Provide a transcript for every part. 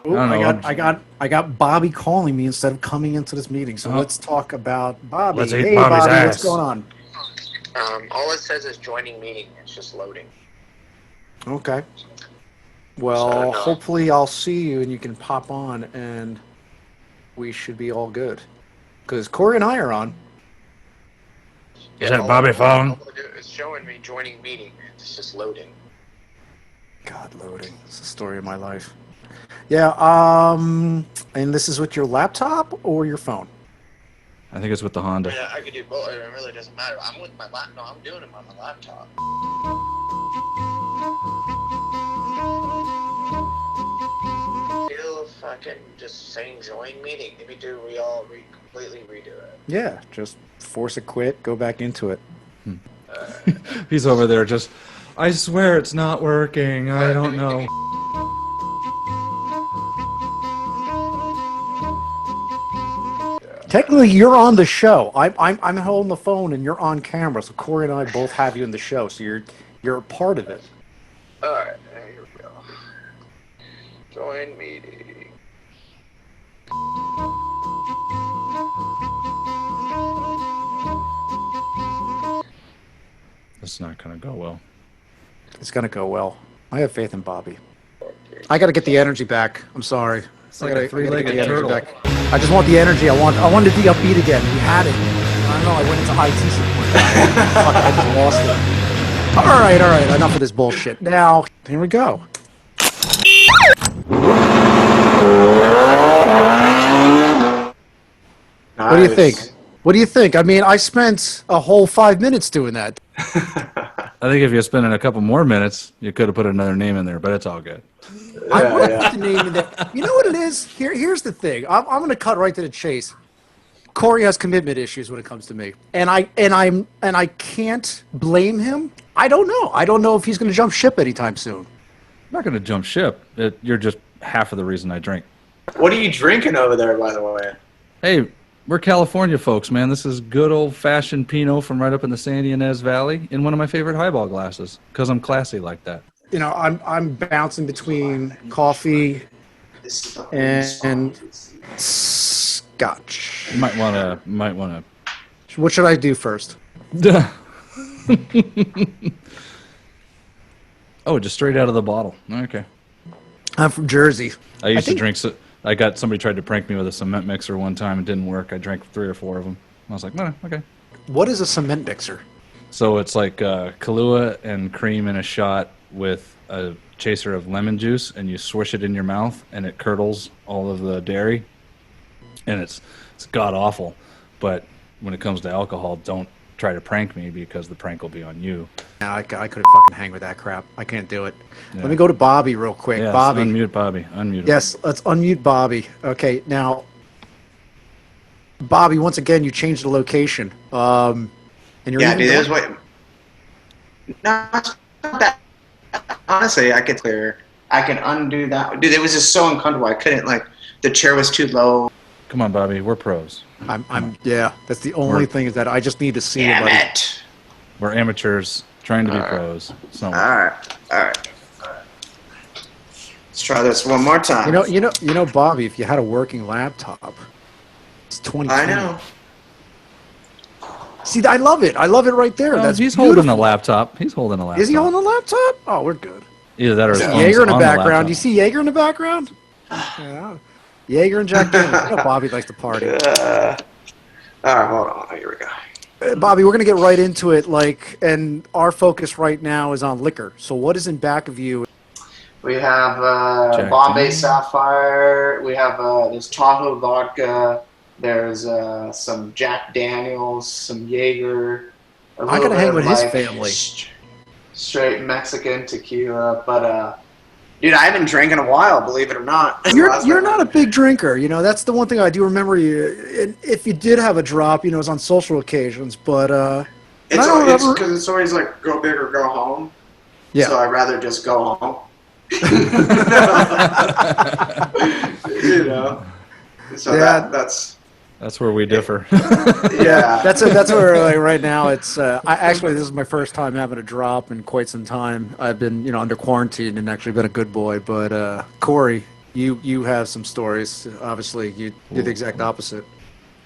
Oh, I don't know. I got Bobby calling me instead of coming into this meeting. So let's talk about Bobby. Let's eat Hey, Bobby's Bobby, what's ass. going on? All it says is joining meeting. It's just loading. Okay. Well, So, no. hopefully I'll see you and you can pop on and we should be all good. Because Corey and I are on. Is that all Bobby it- Fong? all it is showing me joining meeting. It's just loading. God, loading. It's the story of my life. Yeah, and this is with your laptop or your phone? I think it's with the Honda. Yeah, I could do both. It really doesn't matter. I'm with my laptop. No, I'm doing it on my laptop. Still fucking just saying join meeting. Maybe completely redo it. Yeah, just force a quit, go back into it. He's over there just, I swear it's not working. I don't know. Technically, you're on the show. I'm holding the phone and you're on camera, so Corey and I both have you in the show, so you're a part of it. Alright, here we go. Join meeting. It's not going to go well. It's gonna go well. I have faith in Bobby. I gotta get the energy back. I'm sorry. It's like a three-legged turtle. I just want the energy. I want it to be upbeat again. We had it. I don't know. I went into IT support. Fuck, I just lost it. All right. Enough of this bullshit. Now, here we go. Nice. What do you think? What do you think? I mean, I spent a whole 5 minutes doing that. I think if you spent in a couple more minutes, you could have put another name in there, but it's all good. I would have put the name in there. You know what it is? Here's the thing. I'm going to cut right to the chase. Corey has commitment issues when it comes to me, and I can't blame him. I don't know. I don't know if he's going to jump ship anytime soon. I'm not going to jump ship. You're just half of the reason I drink. What are you drinking over there, by the way? Hey, we're California folks, man. This is good old-fashioned Pinot from right up in the San Ynez Valley in one of my favorite highball glasses because I'm classy like that. You know, I'm bouncing between coffee and scotch. You might want What should I do first? to. Oh, just straight out of the bottle. Okay. I'm from Jersey. I used to drink. I got somebody tried to prank me with a cement mixer one time. It didn't work. I drank 3 or 4 of them. I was like, no, okay. What is a cement mixer? So it's like Kahlua and cream in a shot with a chaser of lemon juice, and you swish it in your mouth, and it curdles all of the dairy, and it's god awful. But when it comes to alcohol, don't try to prank me because the prank will be on you. No, I couldn't fucking hang with that crap. I can't do it. Yeah. Let me go to Bobby real quick. Yeah, Bobby. unmute Bobby. Unmute him. Yes, let's unmute Bobby. Okay, now, Bobby, once again, you changed the location. And you're Yeah, even dude, going- it was what. No, it's not that. Honestly, I could clear. I can undo that. Dude, it was just so uncomfortable. I couldn't, like, the chair was too low. Come on, Bobby. We're pros. yeah, that's the only thing is that I just need to see Damn it. it. We're amateurs trying to be pros. So All right. Let's try this one more time. You know, Bobby, if you had a working laptop, it's 2020. I know. See, I love it. I love it right there. That's he's beautiful. holding a laptop. He's holding a laptop. Is he holding a laptop? Oh, we're good. Either that or his phone's Jaeger in the on background. laptop. Do you see Jaeger in the background? Yeah. Jaeger and Jack Daniels. You know Bobby likes to party. All right, hold on. Here we go. Bobby, we're going to get right into it. And our focus right now is on liquor. So what is in back of you? We have Jack Bombay Daniels. Sapphire. We have there's Tahoe vodka. There's some Jack Daniels, some Jaeger. I gotta hang with his family. Straight Mexican tequila, but dude, I haven't drank in a while. Believe it or not. You're not a big drinker. You know, that's the one thing I do remember you. And if you did have a drop, you know, it's on social occasions. But It's I don't always ever- because it's always like go big or go home. Yeah. So I'd rather just go home. You know. So Yeah. that's where we differ. yeah. that's where like right now it's. Actually, this is my first time having a drop in quite some time. I've been under quarantine and actually been a good boy. But Corey, You have some stories. Obviously, you're the exact opposite.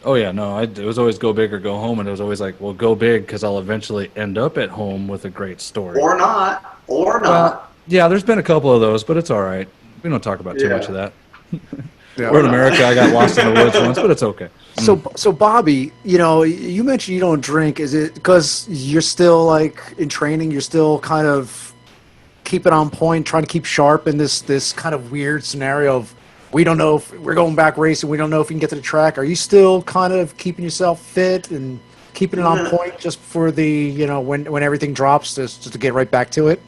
Oh yeah, no, it was always go big or go home, and it was always like, well, go big because I'll eventually end up at home with a great story. Or not. Or Well, not. yeah, there's been a couple of those, but it's all right. We don't talk about too Yeah. much of that. Yeah. We're in America. I got lost in the woods once, but it's okay. So Bobby, you mentioned you don't drink. Is it because you're still like in training? You're still kind of keeping on point, trying to keep sharp in this kind of weird scenario of we don't know if we're going back racing. We don't know if we can get to the track. Are you still kind of keeping yourself fit and keeping it on point just for the when everything drops, just to get right back to it?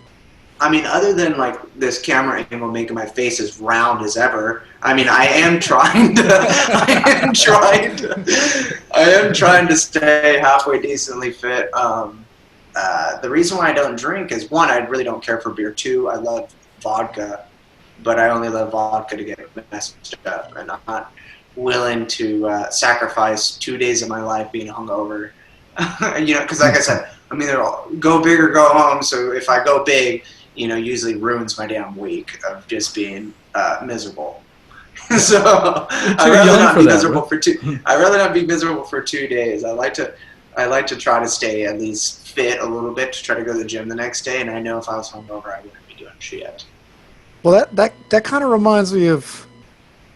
I mean, other than like this camera angle making my face as round as ever, I mean, I am trying to stay halfway decently fit. The reason why I don't drink is, one, I really don't care for beer. Two, I love vodka, but I only love vodka to get messed up, and I'm not willing to sacrifice 2 days of my life being hungover. Because like I said, I'm either go big or go home. So if I go big, usually ruins my damn week of just being miserable. So I'd rather not be miserable for two. I'd rather not be miserable for 2 days. I like to try to stay at least fit a little bit to try to go to the gym the next day. And I know if I was hungover, I wouldn't be doing shit. Well, that kind of reminds me of,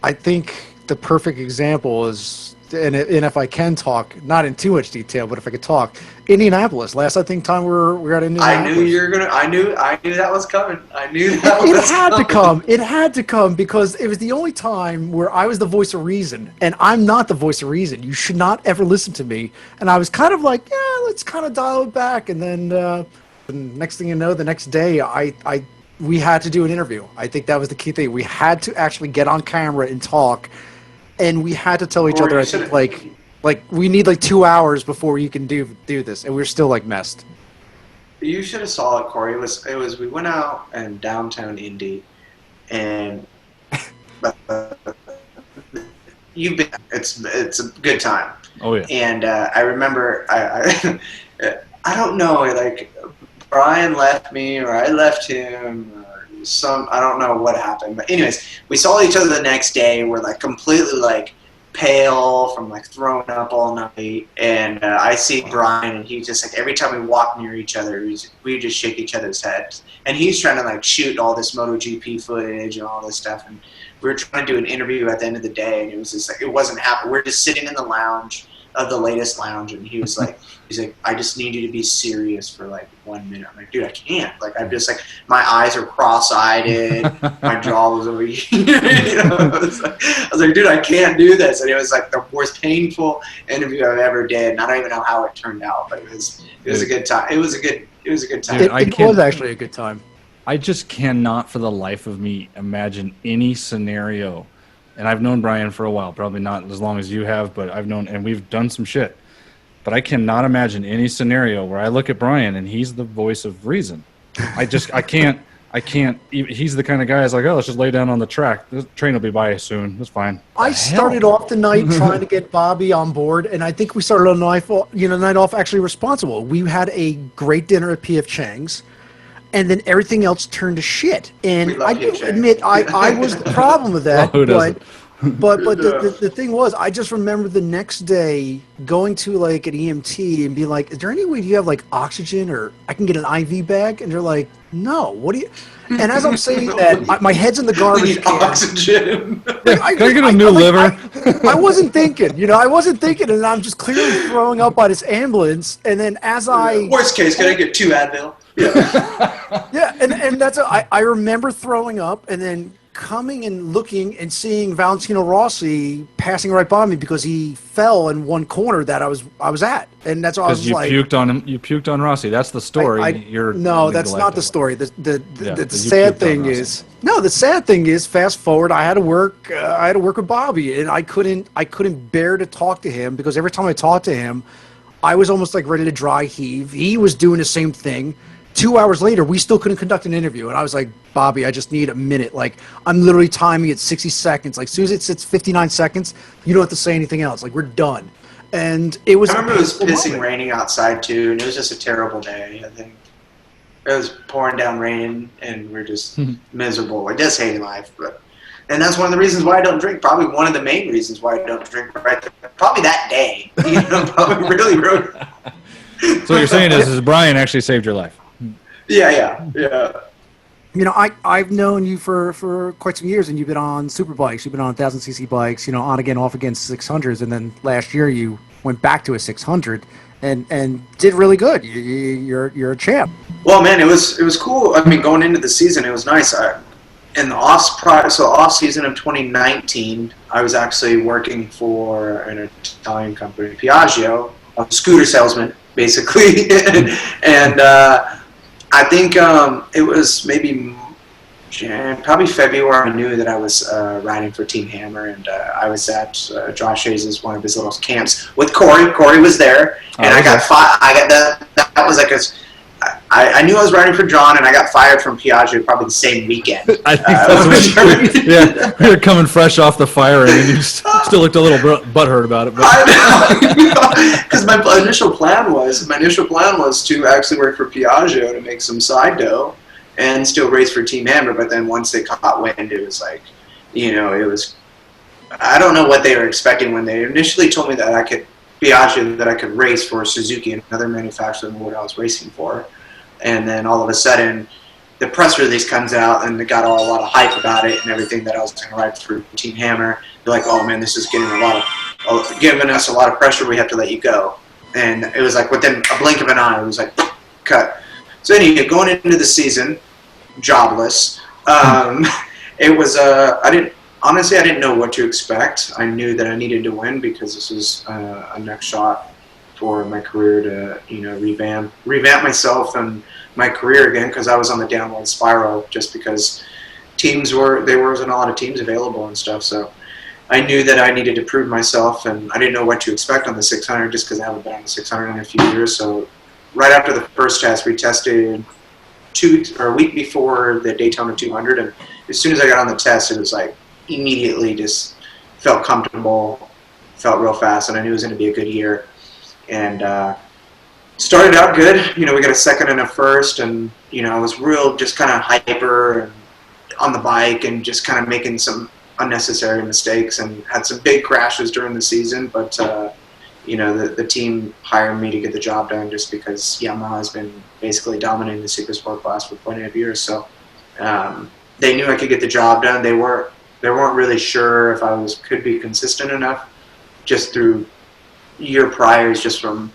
I think the perfect example is, and if I can talk, not in too much detail, but if I could talk, Indianapolis. Last time we were at Indianapolis. I knew that was coming. I knew that was It had to come. It had to come because it was the only time where I was the voice of reason, and I'm not the voice of reason. You should not ever listen to me. And I was kind of like, yeah, let's kind of dial it back. And then the next thing you know, the next day, we had to do an interview. I think that was the key thing. We had to actually get on camera and talk, and we had to tell each other, I think, like we need like 2 hours before you can do this, and we were still like messed. You should have saw it, Corey. It was we went out in downtown Indy, and it's a good time. Oh yeah. And I remember I don't know, like Brian left me or I left him or I don't know what happened, but anyways, we saw each other the next day. We're like completely like pale from like throwing up all night, and I see Brian, and he just like every time we walk near each other, we just shake each other's heads, and he's trying to like shoot all this MotoGP footage and all this stuff, and we were trying to do an interview at the end of the day, and it was just like it wasn't happening. We're just sitting in the lounge of the latest lounge, and he's like, I just need you to be serious for like 1 minute. I'm like, dude, I can't. Like, I'm just like, my eyes are cross-eyed, my jaw was over here. I was like, dude, I can't do this. And it was like the most painful interview I've ever did. And I don't even know how it turned out, but it was a good time. It was a good time. Dude, It was actually a good time. I just cannot for the life of me imagine any scenario. And I've known Brian for a while, probably not as long as you have, but I've known, and we've done some shit. But I cannot imagine any scenario where I look at Brian and he's the voice of reason. I can't. He's the kind of guy that's like, oh, let's just lay down on the track. The train will be by soon. It's fine. I started off the night trying to get Bobby on board, and I think we started on the night off actually responsible. We had a great dinner at P.F. Chang's, and then everything else turned to shit. And I do admit I was the problem with that. Well, who doesn't? But the thing was, I just remember the next day going to like an EMT and being like, is there any way you have like oxygen or I can get an IV bag? And they're like, no, what do you... And as I'm saying that, my head's in the garbage can. Oxygen. Can I get a new liver? I wasn't thinking, and I'm just clearly throwing up by this ambulance. And then Worst case, can I get 2 Advil? Yeah. Yeah, and that's I remember throwing up and then coming and looking and seeing Valentino Rossi passing right by me because he fell in one corner that I was at, and that's all I was like. Because you puked on him. You puked on Rossi. That's the story. No, that's not the story. The sad thing is, the sad thing is, fast forward. I had to work with Bobby, and I couldn't bear to talk to him because every time I talked to him, I was almost like ready to dry heave. He was doing the same thing. 2 hours later, we still couldn't conduct an interview. And I was like, Bobby, I just need a minute. Like, I'm literally timing at 60 seconds. Like, as soon as it sits 59 seconds, you don't have to say anything else. Like, we're done. And it was... I remember it was pissing raining outside, too, and it was just a terrible day. I think it was pouring down rain, and we're just miserable. I just hated life, but And that's one of the reasons why I don't drink. Probably one of the main reasons why I don't drink. Right there. Probably that day. Probably really ruined. So what you're saying is Brian actually saved your life. Yeah. I've known you for quite some years, and you've been on superbikes. You've been on 1,000cc bikes, on again, off again 600s, and then last year you went back to a 600 and did really good. You're a champ. Well, man, it was cool. I mean, going into the season, it was nice. In the off season of 2019, I was actually working for an Italian company, Piaggio, a scooter salesman, basically, and I think it was maybe probably February. I knew that I was riding for Team Hammer, and I was at Josh Hayes' one of his little camps with Corey. Corey was there, and I got that was like I knew I was riding for John, and I got fired from Piaggio probably the same weekend. I think that's we were coming fresh off the fire, and you still looked a little butthurt about it. Because my initial plan was to actually work for Piaggio to make some side dough and still race for Team Hammer. But then once they caught wind, it was like, it was. I don't know what they were expecting when they initially told me that I could race for Suzuki, another manufacturer than what I was racing for. And then all of a sudden, the press release comes out, and they got a lot of hype about it and everything, that I was going to ride for Team Hammer. They're like, "Oh man, this is giving us a lot of pressure. We have to let you go." And it was like within a blink of an eye, it was like cut. So anyway, going into the season, jobless. It was I didn't know what to expect. I knew that I needed to win because this was a next shot for my career to revamp myself and my career again, because I was on the downward spiral just because there wasn't a lot of teams available and stuff. So I knew that I needed to prove myself, and I didn't know what to expect on the 600 just because I haven't been on the 600 in a few years. So right after the first test, we tested a week before the Daytona 200, and as soon as I got on the test, it was like immediately just felt comfortable, felt real fast, and I knew it was going to be a good year. And started out good. We got a second and a first, and I was real just kind of hyper and on the bike and just kind of making some unnecessary mistakes and had some big crashes during the season. But the team hired me to get the job done just because Yamaha has been basically dominating the SuperSport class for plenty of years. So they knew I could get the job done. They weren't really sure if I could be consistent enough, just through year priors, just from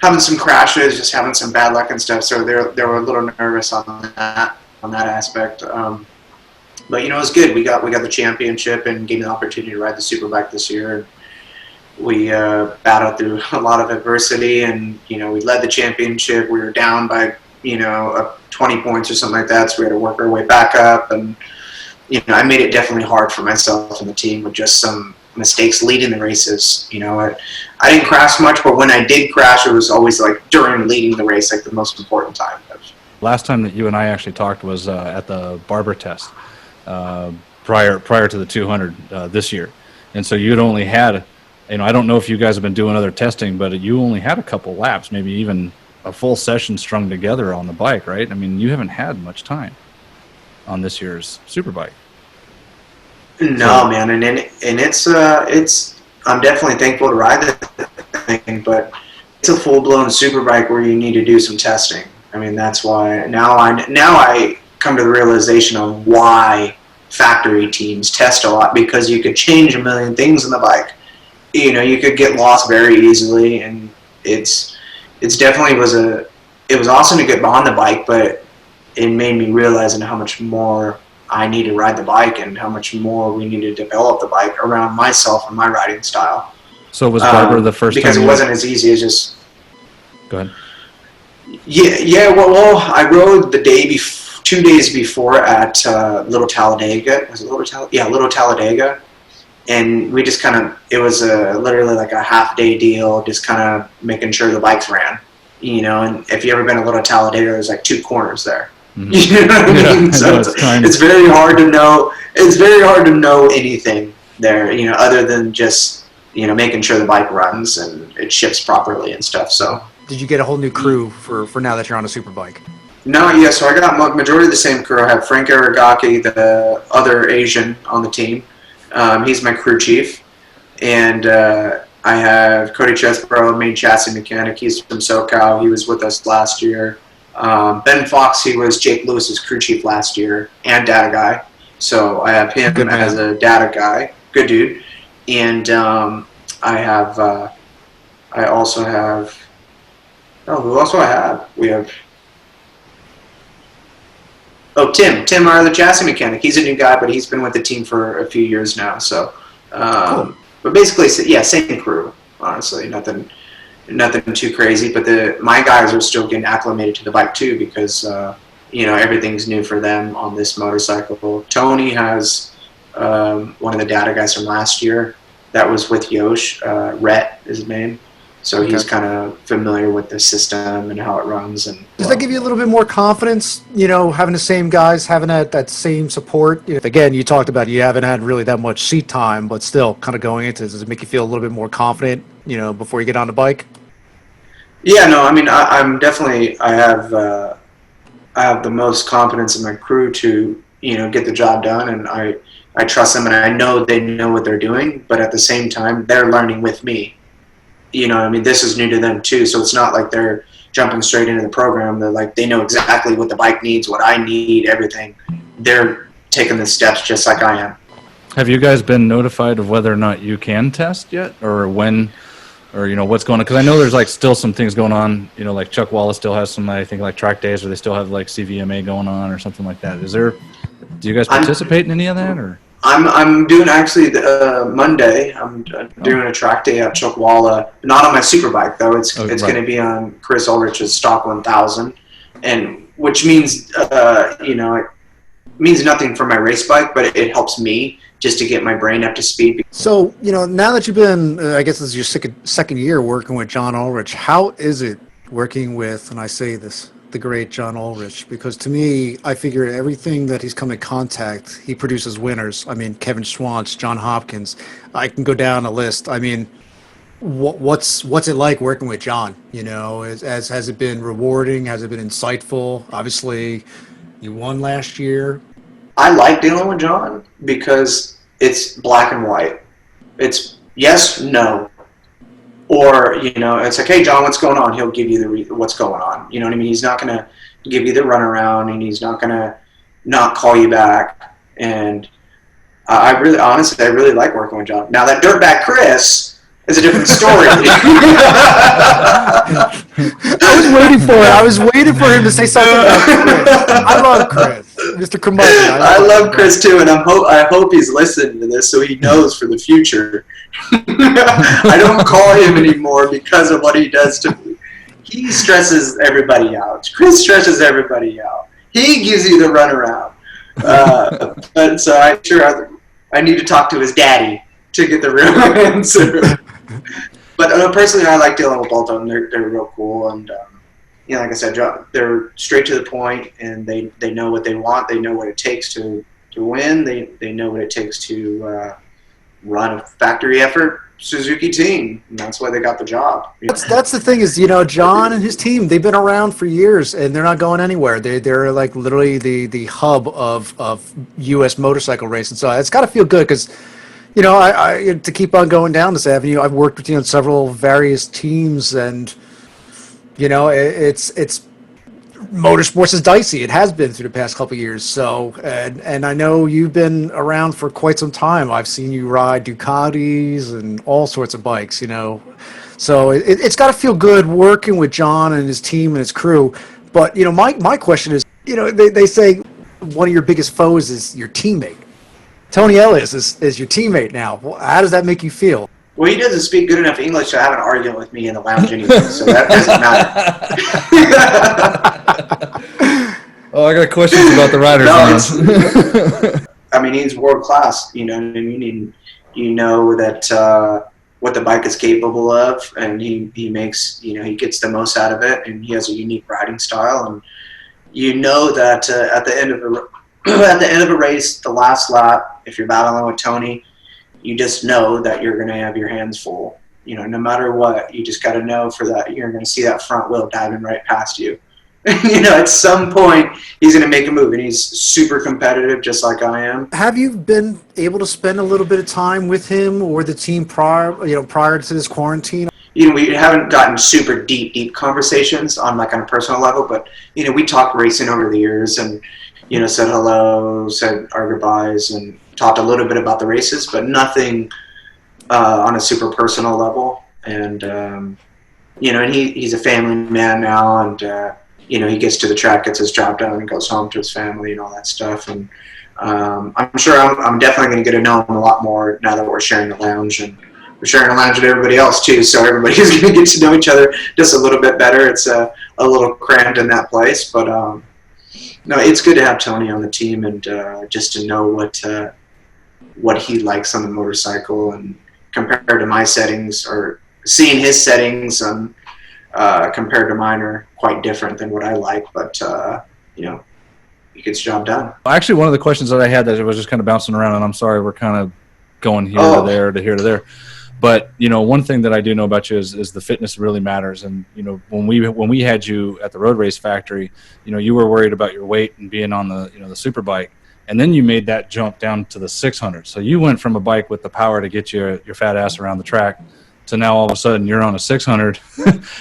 having some crashes, just having some bad luck and stuff. So they were a little nervous on that aspect. But it was good. We got the championship and gave me the opportunity to ride the Superbike this year. We battled through a lot of adversity, and we led the championship. We were down by 20 points or something like that, so we had to work our way back up. And I made it definitely hard for myself and the team with just some mistakes leading the races. I didn't crash much, but when I did crash, it was always like during leading the race, like the most important time. Last time that you and I actually talked was at the Barber test prior to the 200 this year, and so you'd only had, I don't know if you guys have been doing other testing, but you only had a couple laps, maybe even a full session strung together on the bike, right? I mean, you haven't had much time on this year's Superbike. No, man, and it's I'm definitely thankful to ride the thing, but it's a full-blown Superbike where you need to do some testing. I mean, that's why now I come to the realization of why factory teams test a lot, because you could change a million things in the bike. You could get lost very easily, and it was awesome to get on the bike, but it made me realize how much more I need to ride the bike and how much more we need to develop the bike around myself and my riding style. So was Barber the first because time? Because it wasn't as easy as just... Go ahead. Yeah. Well, I rode the 2 days before at Little Talladega. Was it Little Talladega? Yeah, Little Talladega. And we just it was literally like a half-day deal, just kind of making sure the bikes ran. And if you ever been to Little Talladega, there's like 2 corners there. Mm-hmm. You know what I mean? So it's very hard to know. It's very hard to know anything there, other than just making sure the bike runs and it shifts properly and stuff. So did you get a whole new crew for now that you're on a Superbike? No, yeah. So I got majority of the same crew. I have Frank Aragaki, the other Asian on the team. He's my crew chief, and I have Cody Chesborough, main chassis mechanic. He's from SoCal. He was with us last year. Ben Fox, he was Jake Lewis's crew chief last year and data guy. So I have him as a data guy. Good dude. And I also have. Oh, who else do I have? We have. Oh, Tim. Tim, our other chassis mechanic. He's a new guy, but he's been with the team for a few years now. So, Cool. but basically, yeah, same crew. Honestly, nothing too crazy. But my guys are still getting acclimated to the bike too, because everything's new for them on this motorcycle. Tony has one of the data guys from last year that was with Yosh. Rhett is his name. So he's kind of familiar with the system and how it runs. And Does that give you a little bit more confidence, having the same guys, having that same support? Again, you talked about you haven't had really that much seat time, but still kind of going into this, does it make you feel a little bit more confident, before you get on the bike? Yeah, no, I mean, I'm definitely, I have the most confidence in my crew to, get the job done, and I trust them, and I know they know what they're doing, but at the same time, they're learning with me. This is new to them too, so it's not like they're jumping straight into the program. They're like, they know exactly what the bike needs, what I need, everything. They're taking the steps just like I am. Have you guys been notified of whether or not you can test yet, or when, or what's going on? Because I know there's still some things going on. Like Chuck Wallace still has some, I think, track days, or they still have CVMA going on, or something like that. Do you guys participate in any of that, or? I'm doing actually Monday. I'm doing a track day at Chuckwalla. Not on my superbike though. It's going to be on Chris Ulrich's stock 1000, and which means it means nothing for my race bike, but it helps me just to get my brain up to speed. So now that you've been, I guess this is your second year working with John Ulrich, how is it working with, and I say this, the great John Ulrich? Because to me, I figure everything that he's come in contact, he produces winners. I mean, Kevin Schwantz, John Hopkins, I can go down a list. I mean, what's it like working with John? Has it been rewarding? Has it been insightful? Obviously, you won last year. I like dealing with John because it's black and white. It's yes, no. Or, it's like, hey, John, what's going on? He'll give you what's going on. You know what I mean? He's not going to give you the runaround, and he's not going to not call you back. And I really like working with John. Now, that dirtbag Chris is a different story. I was waiting for him to say something about Chris. I love Chris. Mr. Curmudgeon. I love Chris too, and I hope he's listening to this so he knows for the future. I don't call him anymore because of what he does to me. He stresses everybody out. Chris stresses everybody out. He gives you the runaround. But so I'm sure I need to talk to his daddy to get the real answer. But personally, I like dealing with both of them. They're real cool, and like I said, they're straight to the point, and they know what they want. They know what it takes to win. They know what it takes to run a factory effort Suzuki team, and that's why they got the job. That's the thing is, John and his team, they've been around for years, and they're not going anywhere. They're like literally the hub of U.S. motorcycle racing. So it's got to feel good because, I to keep on going down this avenue. I've worked with several various teams, and it's motorsports is dicey. It has been through the past couple of years. So, and I know you've been around for quite some time. I've seen you ride Ducatis and all sorts of bikes, So it's got to feel good working with John and his team and his crew. But, my question is, they say one of your biggest foes is your teammate. Tony Ellis is your teammate now. How does that make you feel? Well, he doesn't speak good enough English to have an argument with me in the lounge anyway, so that doesn't matter. Oh, I got questions about the riders. I mean, he's world class. You know that what the bike is capable of, and he makes he gets the most out of it, and he has a unique riding style. And that at the end of a race, the last lap, if you're battling with Tony, you just know that you're going to have your hands full. No matter what, you just got to know for that you're going to see that front wheel diving right past you. At some point he's going to make a move, and he's super competitive, just like I am. Have you been able to spend a little bit of time with him or the team prior to this quarantine? We haven't gotten super deep conversations on a personal level, but we talked racing over the years, and said hello, said our goodbyes, and talked a little bit about the races, but nothing on a super personal level. And and he's a family man now, and he gets to the track, gets his job done, and goes home to his family and all that stuff. And I'm sure I'm definitely going to get to know him a lot more now that we're sharing a lounge, and we're sharing a lounge with everybody else too. So everybody's going to get to know each other just a little bit better. It's a little cramped in that place, but no, it's good to have Tony on the team, and just to know what he likes on the motorcycle, and compared to my settings, or seeing his settings compared to mine are quite different than what I like, but he gets the job done. Actually, one of the questions that I had that was just kind of bouncing around, and I'm sorry we're kind of going here to there to here to there, but one thing that I do know about you is the fitness really matters. And when we had you at the road race factory, you were worried about your weight and being on the the Superbike, and then you made that jump down to the 600. So you went from a bike with the power to get your fat ass around the track to now all of a sudden you're on a 600,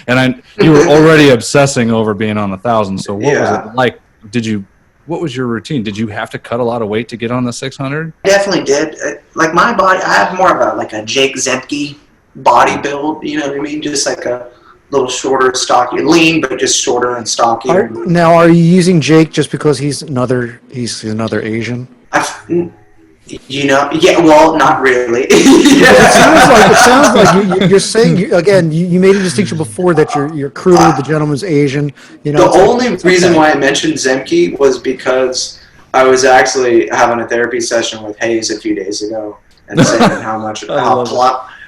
and you were already obsessing over being on 1,000. So what was it like? What was your routine? Did you have to cut a lot of weight to get on the 600? Definitely did. Like my body, I have more of a Jake Zemke body build. You know what I mean? Just like a little shorter, stocky, lean, but just shorter and stocky. Now, are you using Jake just because he's another Asian? Well, not really. It sounds like you're saying again. You made a distinction before that your crew, the gentleman's Asian. The only reason why I mentioned Zemke was because I was actually having a therapy session with Hayes a few days ago, and saying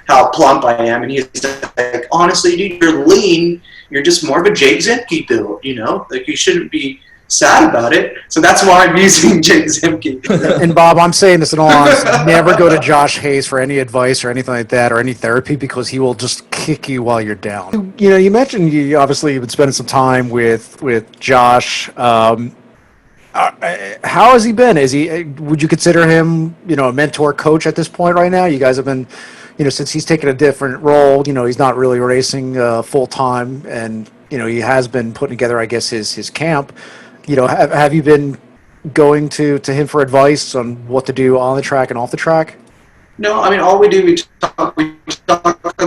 how plump I am, and he's like, honestly, dude, you're lean. You're just more of a Jake Zemke build. You shouldn't be sad about it. So that's why I'm using Jake Zemke. And Bob, I'm saying this in all honesty, never go to Josh Hayes for any advice or anything like that, or any therapy, because he will just kick you while you're down. You mentioned you obviously have been spending some time with Josh. How has he been? Would you consider him, a mentor coach at this point right now? You guys have been, since he's taken a different role, he's not really racing full time, and he has been putting together, I guess, his camp. Have you been going to him for advice on what to do on the track and off the track? No, I mean, all we do, we talk on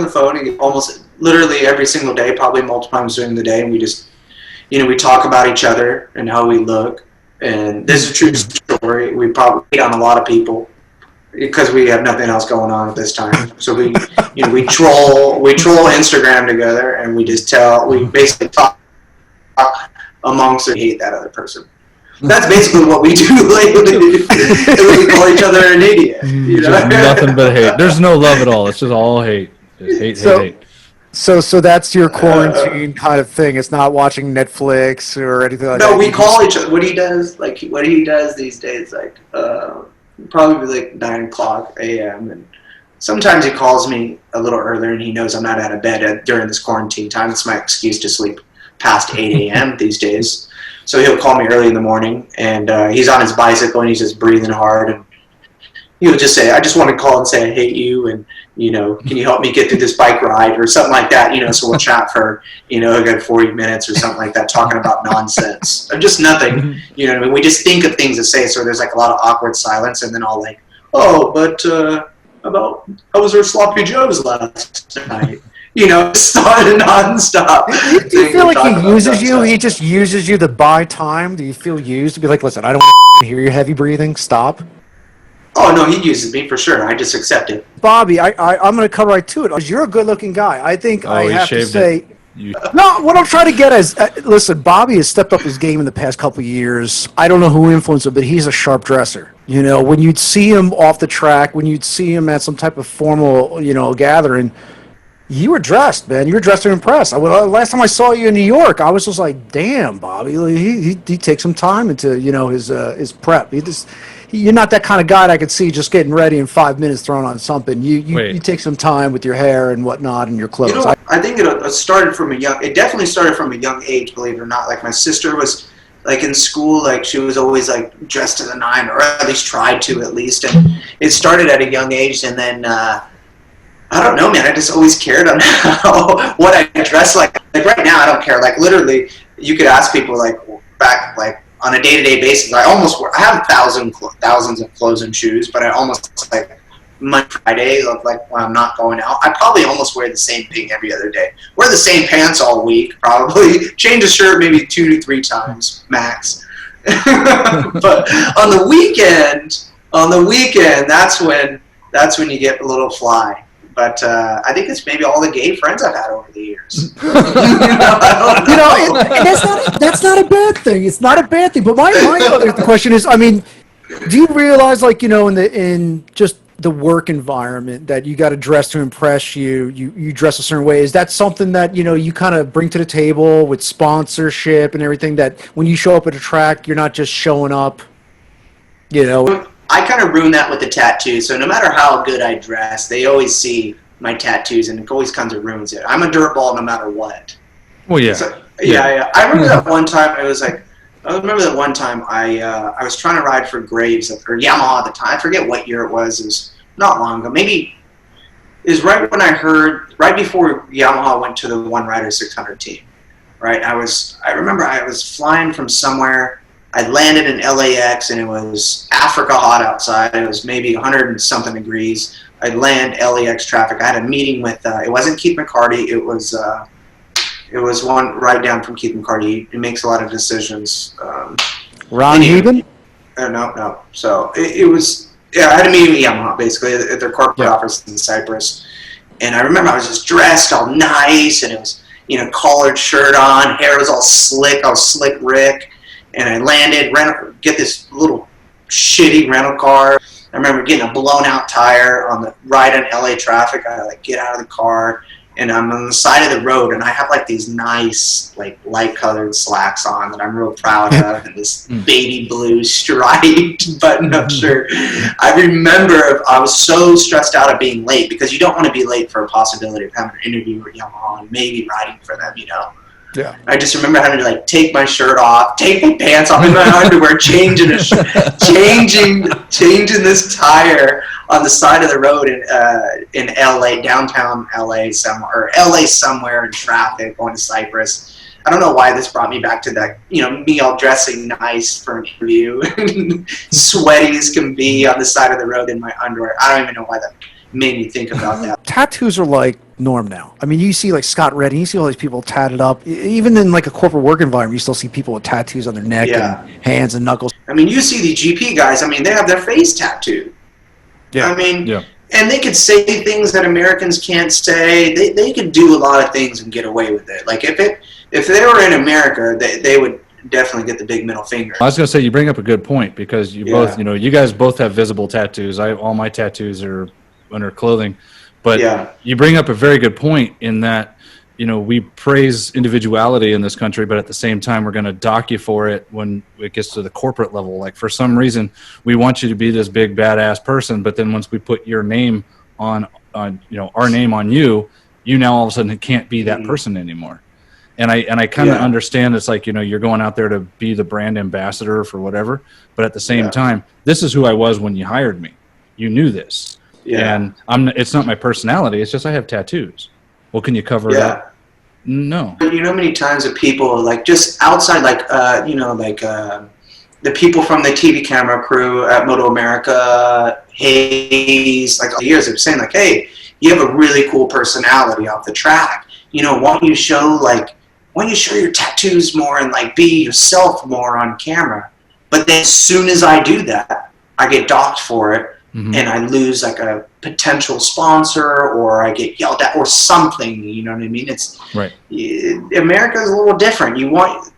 the phone, and almost literally every single day, probably multiple times during the day, and we just, we talk about each other and how we look. And this is a true story. We probably hate on a lot of people because we have nothing else going on at this time. So we troll Instagram together, and we basically talk amongst and hate that other person. That's basically what we do lately. We call each other an idiot. Nothing but hate. There's no love at all. It's just all hate. Just hate. So that's your quarantine kind of thing. It's not watching Netflix or anything like that. No, we call each other. What he does these days, probably 9:00 a.m. and sometimes he calls me a little earlier, and he knows I'm not out of bed during this quarantine time. It's my excuse to sleep past 8 a.m. these days. So he'll call me early in the morning, and he's on his bicycle, and he's just breathing hard, and he'll just say, I just want to call and say I hate you, and can you help me get through this bike ride or something like that, so we'll chat for a good 40 minutes or something like that, talking about nonsense or just nothing. We just think of things to say, so there's a lot of awkward silence, and then I'll about how was our sloppy joes last night? Started nonstop. Do you feel like he uses you? He just uses you to buy time? Do you feel used to be like, listen, I don't want to hear your heavy breathing. Stop. Oh, no, he uses me for sure. I just accept it. Bobby, I'm going to come right to it. You're a good-looking guy. I think I have to say... No, what I'm trying to get is, listen, Bobby has stepped up his game in the past couple of years. I don't know who influenced him, but he's a sharp dresser. When you'd see him off the track, when you'd see him at some type of formal, gathering... You were dressed, man. You were dressed to impress. Last time I saw you in New York, I was just like, "Damn, Bobby! He takes some time into his prep. He you're not that kind of guy that I could see just getting ready in 5 minutes, throwing on something. You take some time with your hair and whatnot and your clothes. You know, I think it started from it definitely started from a young age, believe it or not. Like my sister was like in school, like she was always like dressed to the nine, or at least tried to at least. And it started at a young age, and then I don't know, man. I just always cared on what I dress like. Like right now, I don't care. Like literally, you could ask people like back like on a day-to-day basis. I have thousands of clothes and shoes, but I almost like Monday, Friday, like when I'm not going out, I probably almost wear the same thing every other day. Wear the same pants all week, probably. Change a shirt maybe 2 to 3 times max. But on the weekend, that's when you get a little fly. But I think it's maybe all the gay friends I've had over the years. And that's not a bad thing. It's not a bad thing. But my other question is, I mean, do you realize, like, in just the work environment that you got to dress to impress you dress a certain way? Is that something that, you kind of bring to the table with sponsorship and everything, that when you show up at a track, you're not just showing up, I kind of ruin that with the tattoos. So no matter how good I dress, they always see my tattoos, and it always kind of ruins it. I'm a dirtball no matter what. Well, yeah. So, yeah. I remember that one time. I was trying to ride for Graves or Yamaha at the time. I forget what year it was. It was not long ago. Maybe it was right before Yamaha went to the One Rider 600 team. Right. I remember I was flying from somewhere. I landed in LAX, and it was Africa hot outside. It was maybe 100 and something degrees. I land LAX traffic. I had a meeting with. It wasn't Keith McCarty. It was one right down from Keith McCarty. He makes a lot of decisions. Ron Heben? No. So it was. Yeah, I had a meeting with Yamaha basically at their corporate office in Cyprus, and I remember I was just dressed all nice, and it was collared shirt on, hair was all slick. I was Slick Rick. And I landed, get this little shitty rental car. I remember getting a blown out tire on the ride in LA traffic. I get out of the car, and I'm on the side of the road, and I have these nice light colored slacks on that I'm real proud of, and this baby blue striped button up shirt. I remember I was so stressed out of being late, because you don't want to be late for a possibility of having an interview with Yamaha and maybe riding for them, Yeah. I just remember having to take my shirt off, take my pants off in my underwear, changing this tire on the side of the road in LA, downtown LA somewhere in traffic going to Cyprus. I don't know why this brought me back to that, me all dressing nice for an interview, sweaty as can be on the side of the road in my underwear. I don't even know why that made me think about that. Tattoos are like norm now. I mean, you see Scott Redding, you see all these people tatted up. Even in a corporate work environment, you still see people with tattoos on their neck and hands and knuckles. I mean, you see the GP guys, they have their face tattooed. Yeah. And they could say things that Americans can't say. They could do a lot of things and get away with it. If they were in America, they would definitely get the big middle finger. I was going to say, you bring up a good point, because you both, you guys both have visible tattoos. All my tattoos are under clothing, but you bring up a very good point in that, we praise individuality in this country, but at the same time, we're going to dock you for it when it gets to the corporate level. For some reason, we want you to be this big badass person, but then once we put your name on our name on you, now all of a sudden can't be that person anymore. And I kind of understand it's you're going out there to be the brand ambassador for whatever, but at the same time, this is who I was when you hired me. You knew this. Yeah. And it's not my personality. It's just I have tattoos. Well, can you cover it up? No. You know how many times that people just outside, the people from the TV camera crew at MotoAmerica, Hayes, all the years, they're saying hey, you have a really cool personality off the track. Why don't you show your tattoos more and be yourself more on camera? But then as soon as I do that, I get docked for it. Mm-hmm. And I lose a potential sponsor, or I get yelled at, or something. You know what I mean? It's right. America is a little different. They want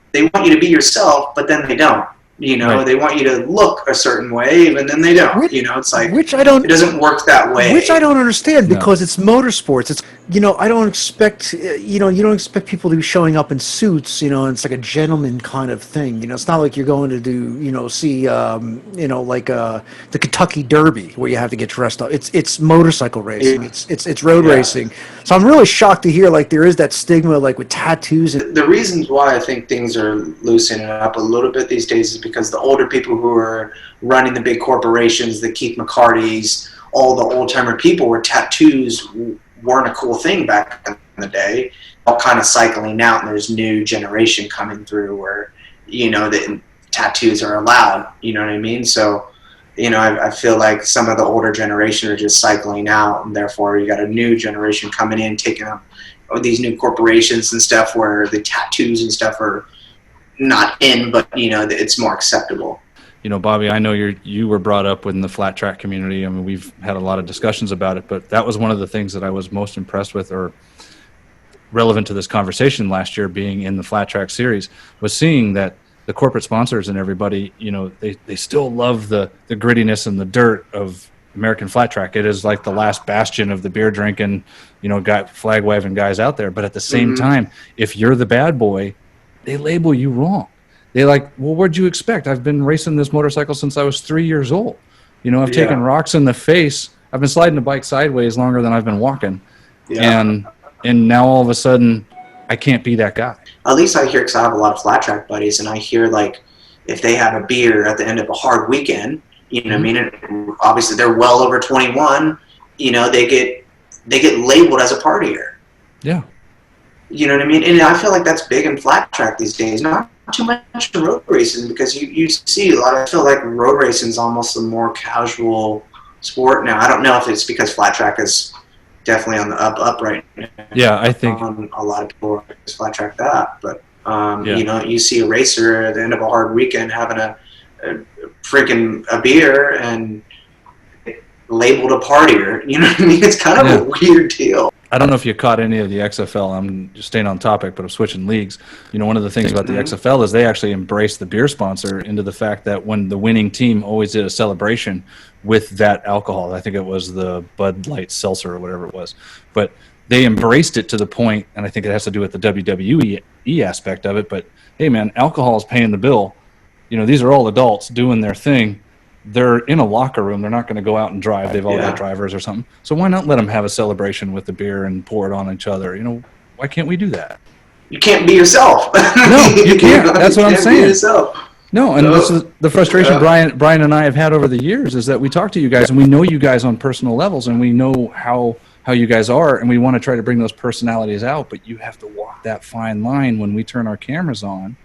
you to be yourself, but then they don't. You know, Right. they want you to look a certain way, and then they don't. Which- You know, it's like which I don't- It doesn't work that way. Which I don't understand No. because it's motorsports. It's, I don't expect, you don't expect people to be showing up in suits, and it's like a gentleman kind of thing. It's not like you're going to do, see, like the Kentucky Derby where you have to get dressed up. It's motorcycle racing. Yeah. It's road Yeah. racing. So I'm really shocked to hear like there is that stigma like with tattoos. And The reasons why I think things are loosening up a little bit these days is because the older people who are running the big corporations, the Keith McCartys, all the old-timer people where tattoos weren't a cool thing back in the day, all kind of cycling out, and there's new generation coming through where, the tattoos are allowed, you know what I mean? So, I feel like some of the older generation are just cycling out, and therefore you got a new generation coming in, taking up these new corporations and stuff where the tattoos and stuff are not in, but, it's more acceptable. Bobby, I know you were brought up within the flat track community. I mean, we've had a lot of discussions about it, but that was one of the things that I was most impressed with, or relevant to this conversation last year, being in the flat track series, was seeing that the corporate sponsors and everybody, they still love the grittiness and the dirt of American flat track. It is like the last bastion of the beer drinking, flag waving guys out there. But at the same time, if you're the bad boy, they label you wrong. They like, well, what'd you expect? I've been racing this motorcycle since I was 3 years old. I've taken rocks in the face. I've been sliding the bike sideways longer than I've been walking. Yeah. And now all of a sudden, I can't be that guy. At least I hear, because I have a lot of flat track buddies, and I hear like if they have a beer at the end of a hard weekend, what I mean? And obviously they're well over 21. They get labeled as a partier. Yeah. You know what I mean? And I feel like that's big in flat track these days. Not too much in road racing, because you see a lot. I feel like road racing is almost a more casual sport now. I don't know if it's because flat track is definitely on the up right now. Yeah, I think A lot of people just flat track that, but you see a racer at the end of a hard weekend having a freaking a beer and labeled a partier. You know what I mean? It's kind of a weird deal. I don't know if you caught any of the XFL. I'm just staying on topic, but I'm switching leagues. One of the things about the XFL is they actually embrace the beer sponsor into the fact that when the winning team always did a celebration with that alcohol, I think it was the Bud Light Seltzer or whatever it was, but they embraced it to the point, and I think it has to do with the WWE aspect of it, but hey man, alcohol is paying the bill. These are all adults doing their thing. They're in a locker room. They're not going to go out and drive. They've all got drivers or something. So why not let them have a celebration with the beer and pour it on each other? Why can't we do that? You can't be yourself. No, you can't. That's what I'm saying. Be yourself. No, and this is the frustration Brian and I have had over the years, is that we talk to you guys and we know you guys on personal levels, and we know how you guys are, and we want to try to bring those personalities out, but you have to walk that fine line when we turn our cameras on.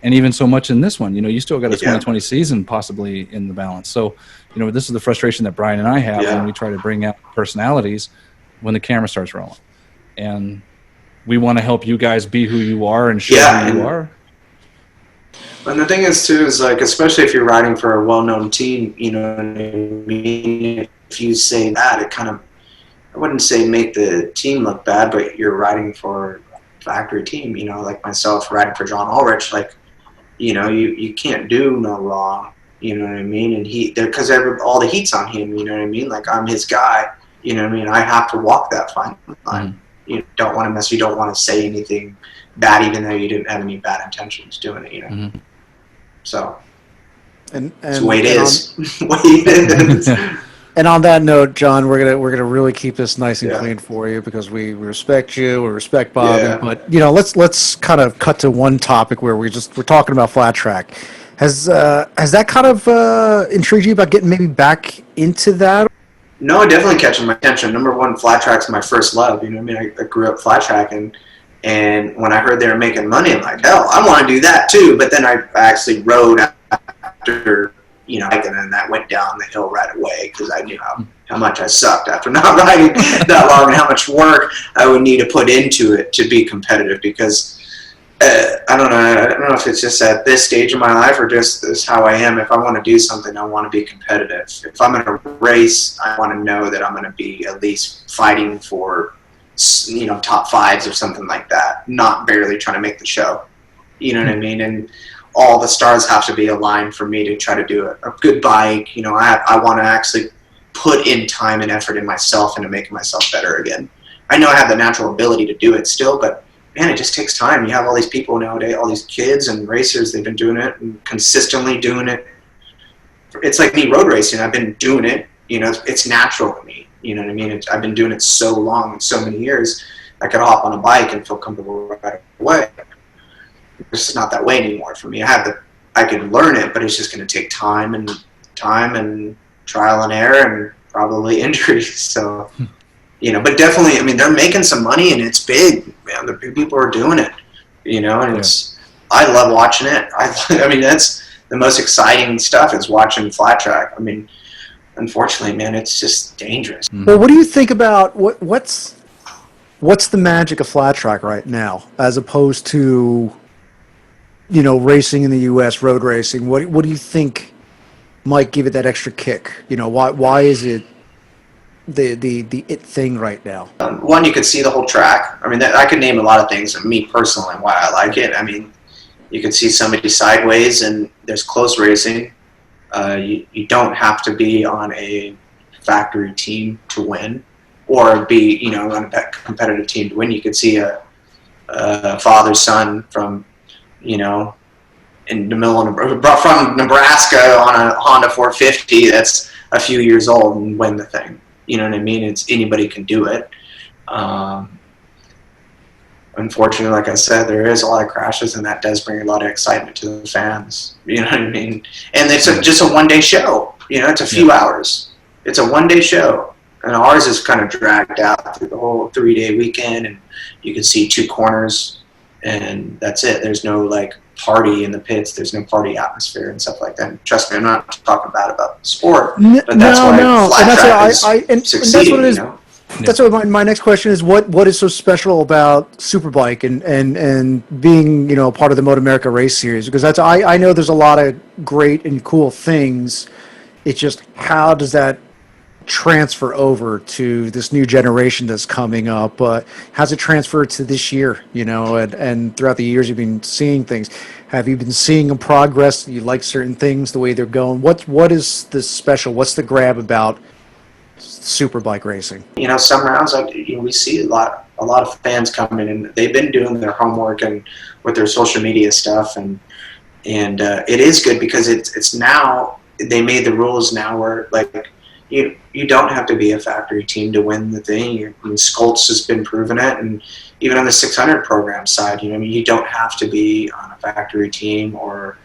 And even so much in this one, you still got a 2020 season possibly in the balance. So, this is the frustration that Brian and I have when we try to bring out personalities when the camera starts rolling. And we want to help you guys be who you are and show who you are. And the thing is, too, is like, especially if you're riding for a well-known team, what I mean? If you say that, it kind of, I wouldn't say make the team look bad, but you're riding for a factory team, like myself riding for John Ulrich, like, you can't do no wrong, you know what I mean? And because all the heat's on him, you know what I mean? Like, I'm his guy, you know what I mean? I have to walk that fine line. Mm-hmm. You don't want to mess, you don't want to say anything bad, even though you didn't have any bad intentions doing it, Mm-hmm. So, and it's the way it is. Way it is. And on that note, John, we're gonna really keep this nice and clean for you, because we respect you, we respect Bobby. Yeah. But let's kind of cut to one topic where we're talking about flat track. Has that kind of intrigued you about getting maybe back into that? No, definitely catching my attention. Number one, flat track's my first love. You know what I mean? I grew up flat track, and when I heard they were making money, I'm like, hell, I want to do that too. But then I actually rode after, and then that went down the hill right away, because I knew how much I sucked after not riding that long, and how much work I would need to put into it to be competitive. Because I don't know if it's just at this stage of my life, or just this how I am. If I want to do something, I want to be competitive. If I'm going to race, I want to know that I'm going to be at least fighting for, top fives or something like that, not barely trying to make the show. You know what I mean? And all the stars have to be aligned for me to try to do a good bike. You know, I want to actually put in time and effort in myself into making myself better again. I know I have the natural ability to do it still, but man, it just takes time. You have all these people nowadays, all these kids and racers, they've been doing it and consistently doing it. It's like me road racing. I've been doing it. You know, it's natural to me. You know what I mean? I've been doing it so long and so many years. I could hop on a bike and feel comfortable right away. It's just not that way anymore for me. I can learn it, but it's just going to take time and trial and error and probably injuries. So, you know, but definitely, I mean, they're making some money and it's big, man. The people are doing it, you know, and I love watching it. I mean, that's the most exciting stuff is watching flat track. I mean, unfortunately, man, it's just dangerous. Well, what do you think about what's the magic of flat track right now as opposed to, you know, racing in the U.S., road racing? What do you think might give it that extra kick? You know, why is it the it thing right now? One, you could see the whole track. I mean, I could name a lot of things. Me personally, why I like it. I mean, you could see somebody sideways, and there's close racing. You don't have to be on a factory team to win, or be, you know, on a competitive team to win. You could see a father-son from, you know, in the middle of from Nebraska on a Honda 450 that's a few years old and win the thing. You know what I mean? It's anybody can do it. Unfortunately, like I said, there is a lot of crashes, and that does bring a lot of excitement to the fans. You know what I mean? And it's just a one-day show. You know, it's a few hours. It's a one-day show. And ours is kind of dragged out through the whole 3-day weekend, and you can see 2 corners, and that's it. There's no, like, party in the pits. There's no party atmosphere and stuff like that. And trust me, I'm not talking bad about the sport, but that's why flat track is succeeding, you know? That's what my next question is. What is so special about Superbike and being, you know, part of the MotoAmerica race series? Because I know there's a lot of great and cool things. It's just, how does that transfer over to this new generation that's coming up? How's it transfer to this year, you know, and throughout the years you've been seeing things? Have you been seeing a progress? You like certain things, the way they're going? What is this special? What's the grab about Superbike racing? You know, some rounds, like, you know, we see a lot of fans coming in, and they've been doing their homework and with their social media stuff, and it is good because it's now, they made the rules now where, like, you don't have to be a factory team to win the thing. I mean, Skoltz has been proving it, and even on the 600 program side, you know, I mean, you don't have to be on a factory team or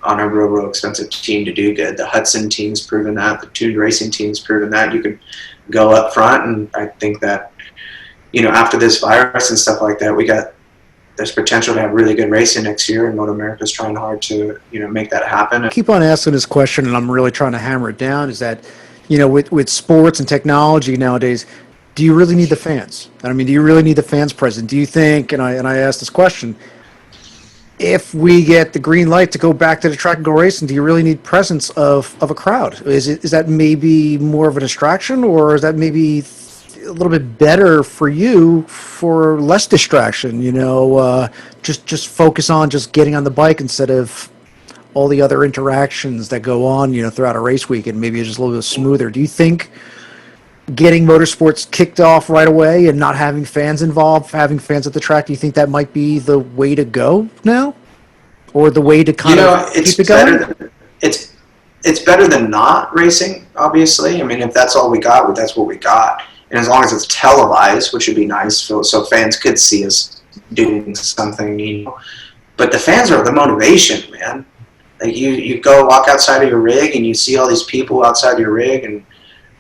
on a real expensive team to do good. The Hudson team's proven that. The Tuned Racing team's proven that. You could go up front, and I think that, you know, after this virus and stuff like that, there's potential to have really good racing next year, and MotoAmerica's trying hard to, you know, make that happen. I keep on asking this question, and I'm really trying to hammer it down, is that, you know, with sports and technology nowadays, do you really need the fans? I mean, do you really need the fans present? Do you think, and I asked this question, if we get the green light to go back to the track and go racing, do you really need presence of a crowd? Is that maybe more of a distraction, or is that maybe a little bit better for you for less distraction? You know, just focus on just getting on the bike instead of all the other interactions that go on, you know, throughout a race weekend. Maybe it's just a little bit smoother. Do you think getting motorsports kicked off right away and not having fans involved, having fans at the track, do you think that might be the way to go now, or the way to kind of keep it going? It's better than not racing, obviously. I mean, if that's all we got, that's what we got. And as long as it's televised, which would be nice, so fans could see us doing something, you know. But the fans are the motivation, man. Like, you go walk outside of your rig and you see all these people outside your rig and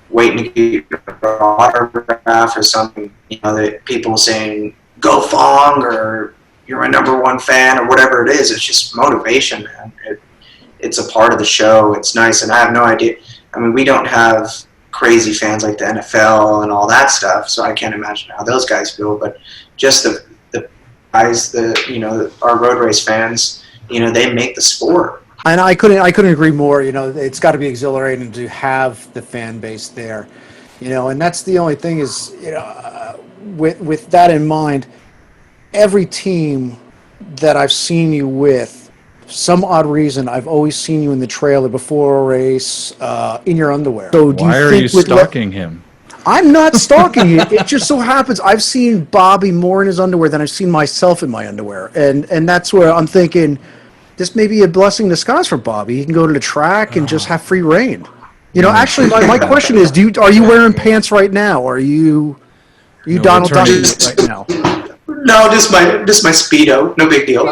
waiting to get your autograph or something, you know, that people saying, go Fong, or you're a #1 fan, or whatever it is. It's just motivation, man. It's a part of the show. It's nice, and I have no idea. I mean, we don't have crazy fans like the NFL and all that stuff, so I can't imagine how those guys feel, but just the guys, you know, our road race fans, you know, they make the sport. And I couldn't agree more. You know, it's got to be exhilarating to have the fan base there. You know, and that's the only thing is, you know, with that in mind, every team that I've seen you with some odd reason, I've always seen you in the trailer before a race in your underwear. So do Why you are think you with stalking him? I'm not stalking you. It just so happens I've seen Bobby more in his underwear than I've seen myself in my underwear, and that's where I'm thinking this may be a blessing in disguise for Bobby. He can go to the track and just have free reign. You know, actually, my question is: are you wearing pants right now? Are you No, Donald we're turning- Duck right now? No, just my Speedo. No big deal.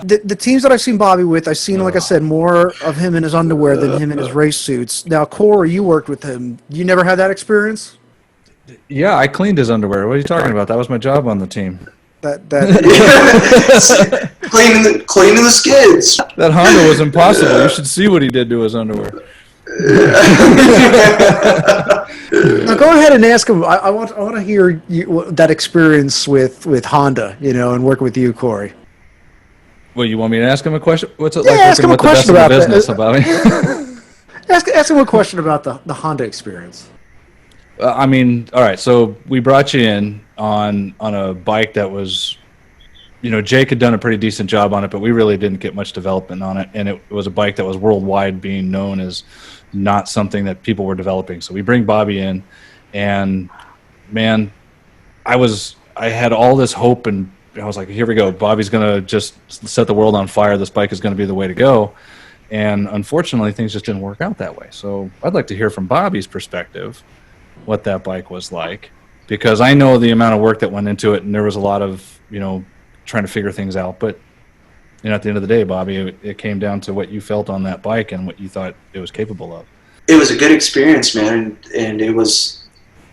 The teams that I've seen Bobby with, I've seen, like I said, more of him in his underwear than him in his race suits. Now, Corey, you worked with him. You never had that experience? Yeah, I cleaned his underwear. What are you talking about? That was my job on the team. That cleaning the skids. That Honda was impossible. You should see what he did to his underwear. Now go ahead and ask him. I want to hear that experience with Honda, and working with you, Corey. Well, you want me to ask him a question? What's it Yeah, like ask working him a with the best question of the about business, that. Bobby? Ask him a question about the Honda experience. I mean, all right. So we brought you in on a bike that was, Jake had done a pretty decent job on it, but we really didn't get much development on it. And it was a bike that was worldwide being known as not something that people were developing. So we bring Bobby in, and man, I had all this hope, and I was like, here we go. Bobby's going to just set the world on fire. This bike is going to be the way to go. And unfortunately, things just didn't work out that way. So I'd like to hear from Bobby's perspective what that bike was like, because I know the amount of work that went into it, and there was a lot of, trying to figure things out. But, at the end of the day, Bobby, it came down to what you felt on that bike and what you thought it was capable of. It was a good experience, man, and it was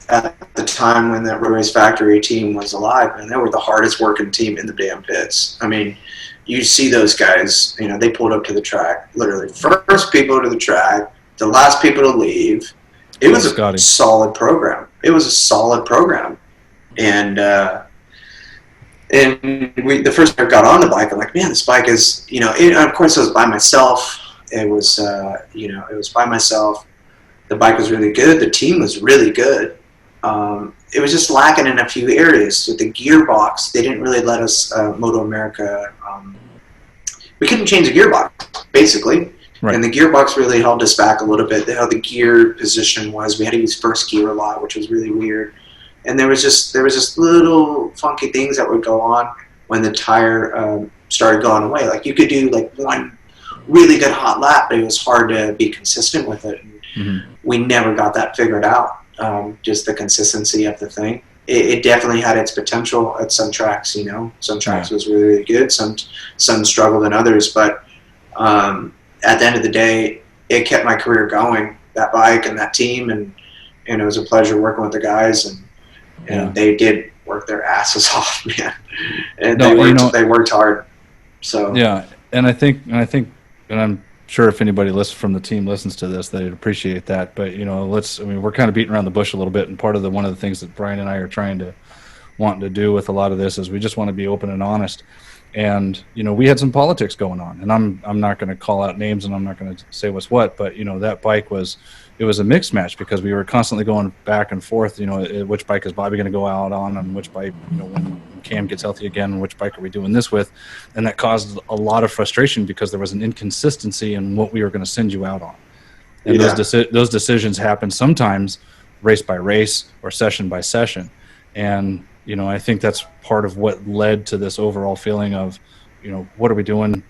at the time when that Road Race Factory team was alive, and they were the hardest working team in the damn pits. I mean, you see those guys, they pulled up to the track, literally first people to the track, the last people to leave. It was a solid program. And the first time I got on the bike, I'm like, man, this bike is, and of course it was by myself. It was, it was by myself. The bike was really good. The team was really good. It was just lacking in a few areas. With the gearbox, they didn't really let us, MotoAmerica, we couldn't change the gearbox, basically. Right. And the gearbox really held us back a little bit. How the gear position was, we had to use first gear a lot, which was really weird. And there was just little funky things that would go on when the tire started going away. Like you could do like one really good hot lap, but it was hard to be consistent with it. And we never got that figured out. Just the consistency of the thing. It definitely had its potential at some tracks. Some tracks was really, really good. Some struggled in others, but at the end of the day, it kept my career going. That bike and that team, and it was a pleasure working with the guys, and they did work their asses off, man. And they worked hard. So yeah, and I think, and I'm sure if anybody from the team listens to this, they'd appreciate that. But we're kind of beating around the bush a little bit, and part of one of the things that Brian and I are wanting to do with a lot of this is we just want to be open and honest. And we had some politics going on, and I'm not going to call out names, and I'm not going to say what's what, but that bike was a mixed match because we were constantly going back and forth. Which bike is Bobby going to go out on, and which bike, when Cam gets healthy again, which bike are we doing this with? And that caused a lot of frustration because there was an inconsistency in what we were going to send you out on. And those decisions happen sometimes race by race or session by session, and I think that's part of what led to this overall feeling of, what are we doing?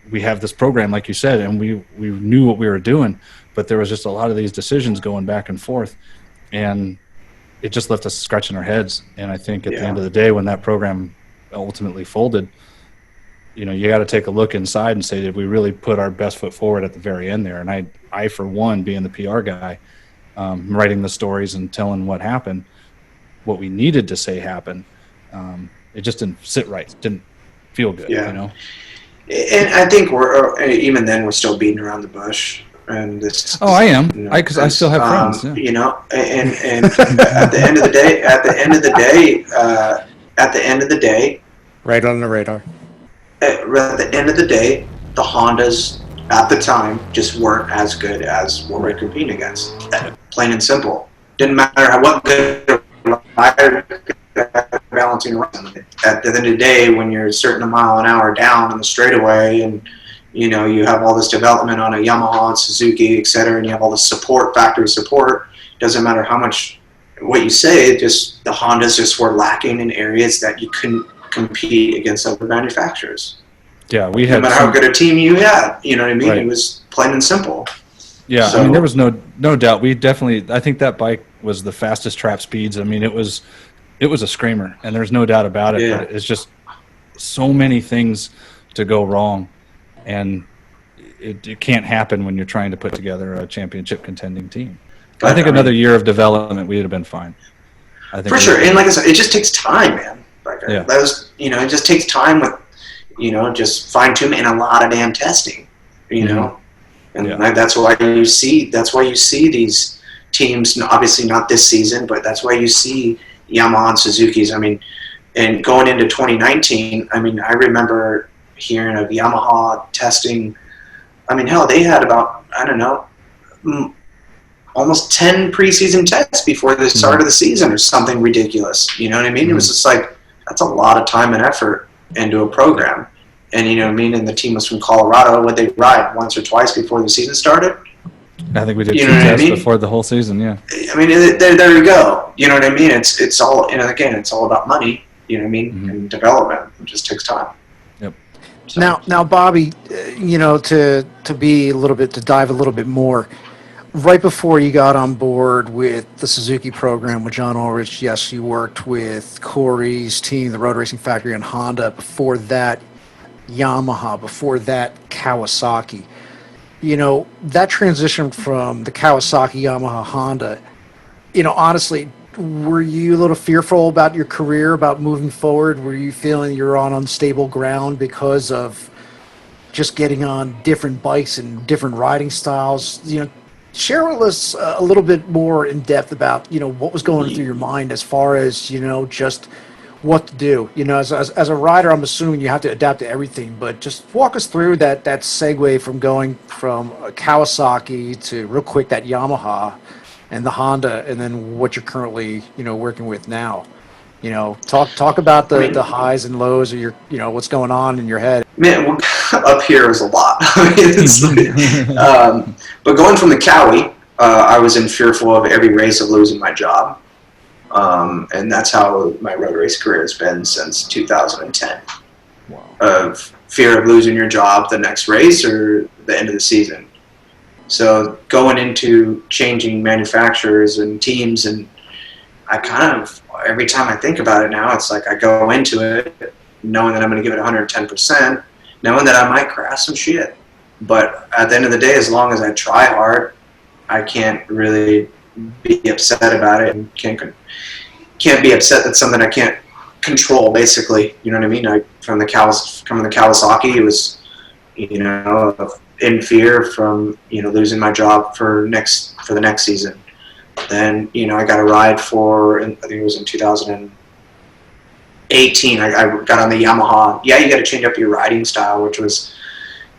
We have this program, like you said, and we knew what we were doing, but there was just a lot of these decisions going back and forth, and it just left us scratching our heads. And I think at the end of the day, when that program ultimately folded, you got to take a look inside and say, did we really put our best foot forward at the very end there? And I for one, being the PR guy, writing the stories and telling what happened, what we needed to say happened, it just didn't sit right. It didn't feel good, And I think we're still beating around the bush. And this. Oh, I am. Because I still have friends. And at the end of the day, right on the radar. At the end of the day, the Hondas at the time just weren't as good as what we're competing against. Plain and simple. Didn't matter what good rider that balancing around. At the end of the day, when you're a certain mile an hour down on the straightaway, and you know you have all this development on a Yamaha and Suzuki, et cetera, and you have all this support, factory support, doesn't matter how much what you say, just the Hondas just were lacking in areas that you couldn't compete against other manufacturers. Yeah, we had no matter how good a team you had, you know what I mean? Right. It was plain and simple. Yeah, So, I mean, there was no doubt. We definitely, I think that bike was the fastest trap speeds. I mean, it was a screamer, and there's no doubt about it. Yeah. But it's just so many things to go wrong, and it can't happen when you're trying to put together a championship contending team. But, I think another year of development, we'd have been fine. I think for sure, and like I said, it just takes time, man. Like Yeah. that was, you know, it just takes time with, you know, just fine tuning and a lot of damn testing, you know, and Yeah. that's why you see these teams. Obviously not this season, but that's why you see Yamaha and Suzuki's. I mean, and going into 2019, I mean, I remember hearing of Yamaha testing. I mean, hell, they had about, I don't know, almost 10 preseason tests before the start of the season or something ridiculous. You know what I mean? It was just like, that's a lot of time and effort into a program. And, you know what I mean? And the team was from Colorado. Would they ride once or twice before the season started? I think we did You 2 know what I tests mean? before the whole season, yeah. I mean, there you go. You know what I mean? It's all, you know, again, it's all about money, you know what I mean? And development. It just takes time. Yep. So, Now, Bobby, you know, to dive a little bit more, right before you got on board with the Suzuki program with John Ulrich, yes, you worked with Corey's team, the Road Racing Factory, and Honda. Before that, Yamaha. Before that, Kawasaki. You know, that transition from the Kawasaki, Yamaha, Honda, you know, honestly, were you a little fearful about your career, about moving forward? Were you feeling you're on unstable ground because of just getting on different bikes and different riding styles? You know, share with us a little bit more in depth about, you know, what was going through your mind as far as, you know, just what to do. You know, as a rider, I'm assuming you have to adapt to everything, but just walk us through that segue from going from Kawasaki to real quick that Yamaha and the Honda, and then what you're currently, you know, working with now. You know, talk about the highs and lows of your, you know, what's going on in your head. man, up here is a lot. I mean, it's like, but going from the Cowie, I was in fearful of every race of losing my job. And that's how my road race career has been since 2010. Wow. Of fear of losing your job the next race or the end of the season. So going into changing manufacturers and teams, and I kind of, every time I think about it now, it's like I go into it knowing that I'm going to give it 110%, knowing that I might crash some shit. But at the end of the day, as long as I try hard, I can't really be upset about it, and can't be upset that something I can't control, basically. You know what I mean? From the Kawasaki, it was, you know, in fear from, you know, losing my job for the next season. Then, you know, I got a ride for, I think it was in 2018, I got on the Yamaha. Yeah, you got to change up your riding style, which was,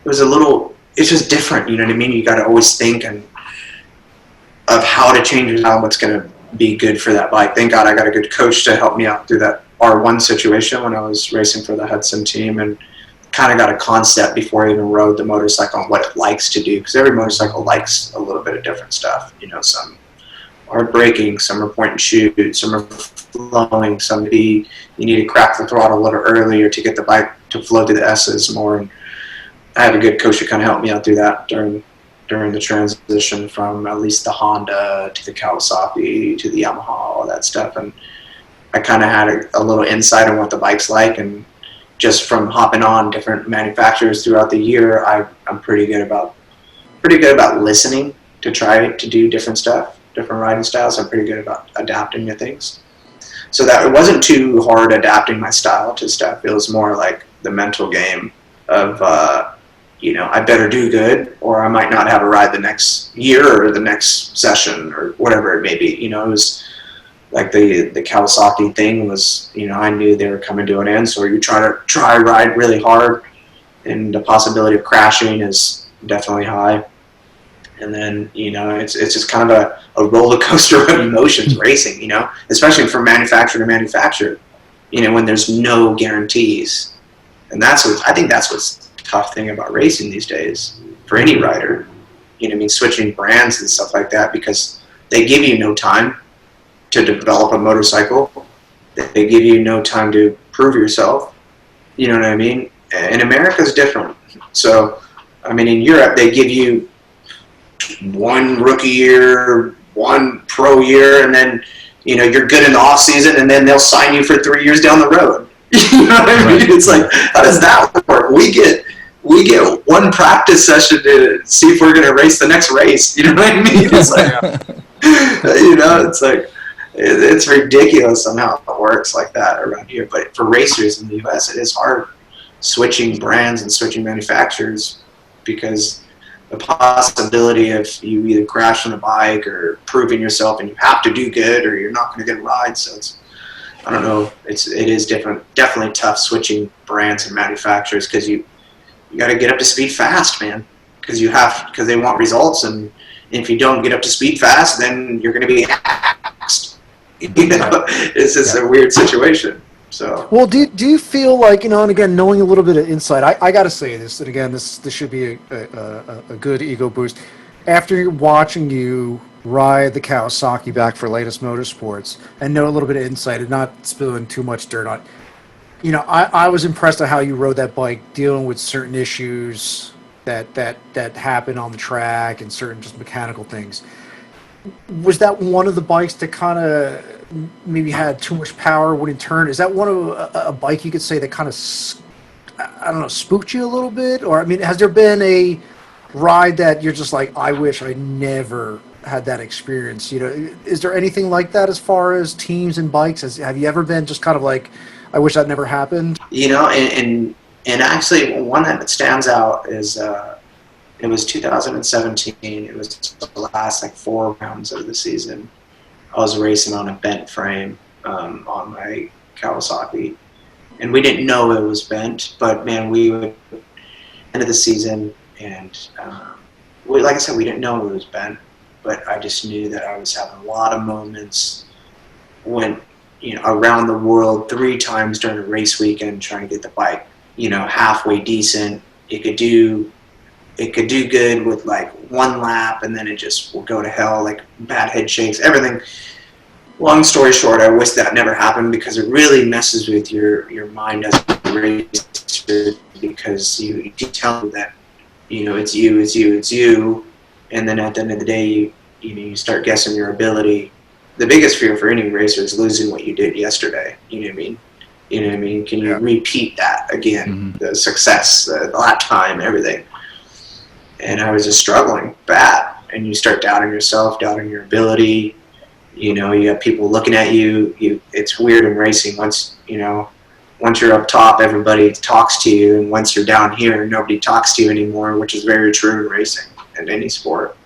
it's just different, you know what I mean? You got to always think of how to change your style, what's going to be good for that bike. Thank God I got a good coach to help me out through that R1 situation when I was racing for the Hudson team, and kind of got a concept before I even rode the motorcycle on what it likes to do, because every motorcycle likes a little bit of different stuff. You know, some are braking, some are point and shoot, some are flowing, some you need to crack the throttle a little earlier to get the bike to flow through the S's more. And I had a good coach to kind of help me out through that during the transition from at least the Honda to the Kawasaki to the Yamaha, all that stuff. And I kind of had a little insight on what the bike's like, and just from hopping on different manufacturers throughout the year, I'm pretty good about listening to try to do different stuff, different riding styles. I'm pretty good about adapting to things. So that it wasn't too hard adapting my style to stuff. It was more like the mental game of, you know, I better do good, or I might not have a ride the next year or the next session or whatever it may be. You know, it was like the Kawasaki thing was, you know, I knew they were coming to an end, so you try ride really hard, and the possibility of crashing is definitely high. And then, it's just kind of a roller coaster of emotions racing, especially from manufacturer to manufacturer, when there's no guarantees. And I think that's what's the tough thing about racing these days for any rider, switching brands and stuff like that, because they give you no time to develop a motorcycle. They give you no time to prove yourself. You know what I mean? And America's different. So, in Europe, they give you one rookie year, one pro year, and then, you're good in the off season, and then they'll sign you for 3 years down the road. You know what I mean? Right. It's like, how does that work? We get one practice session to see if we're going to race the next race. You know what I mean? It's like, it's like, it's ridiculous somehow it works like that around here. But for racers in the U.S., it is hard switching brands and switching manufacturers, because the possibility of you either crashing a bike or proving yourself, and you have to do good or you're not going to get a ride. So I don't know. It is different. Definitely tough switching brands and manufacturers, because you got to get up to speed fast, man. Because they want results, and if you don't get up to speed fast, then you're going to be axed. It's just a weird situation. So, well, do you feel like, and again, knowing a little bit of insight, I got to say this, and again, this should be a good ego boost. After watching you ride the Kawasaki back for latest motorsports and know a little bit of insight and not spilling too much dirt on, I was impressed at how you rode that bike, dealing with certain issues that happen on the track and certain just mechanical things. Was that one of the bikes that kind of maybe had too much power when it turned? Is that one of a bike you could say that kind of, I don't know, spooked you a little bit? Or, has there been a ride that you're just like, I wish I never had that experience? Is there anything like that as far as teams and bikes? Have you ever been just kind of like, I wish that never happened? And actually one that stands out is it was 2017. It was the last 4 rounds of the season. I was racing on a bent frame on my Kawasaki, and we didn't know it was bent. But man, we would end of the season, and like I said, we didn't know it was bent. But I just knew that I was having a lot of moments when around the world 3 times during a race weekend trying to get the bike halfway decent. It could do good with 1 lap, and then it just will go to hell, bad head shakes, everything. Long story short, I wish that never happened, because it really messes with your mind as a racer, because you tell them that it's you, and then at the end of the day you start guessing your ability. The biggest fear for any racer is losing what you did yesterday. You know what I mean? Can you repeat that again? Mm-hmm. The success, the lap time, everything. And I was just struggling bad. And you start doubting yourself, doubting your ability. You have people looking at you. It's weird in racing. Once you're up top, everybody talks to you. And once you're down here, nobody talks to you anymore, which is very true in racing and any sport.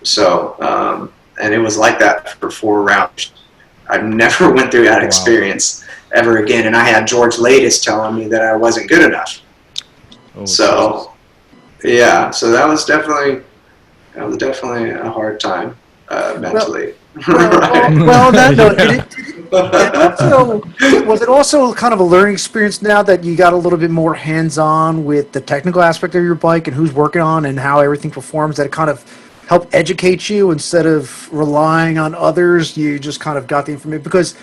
So, and it was like that for 4 rounds. I never went through that experience ever again. And I had George Latest telling me that I wasn't good enough. Oh, so, yeah. So that was definitely a hard time mentally. Well, on that note, was it also kind of a learning experience now that you got a little bit more hands-on with the technical aspect of your bike and who's working on and how everything performs, that it kind of help educate you instead of relying on others? You just kind of got the information, because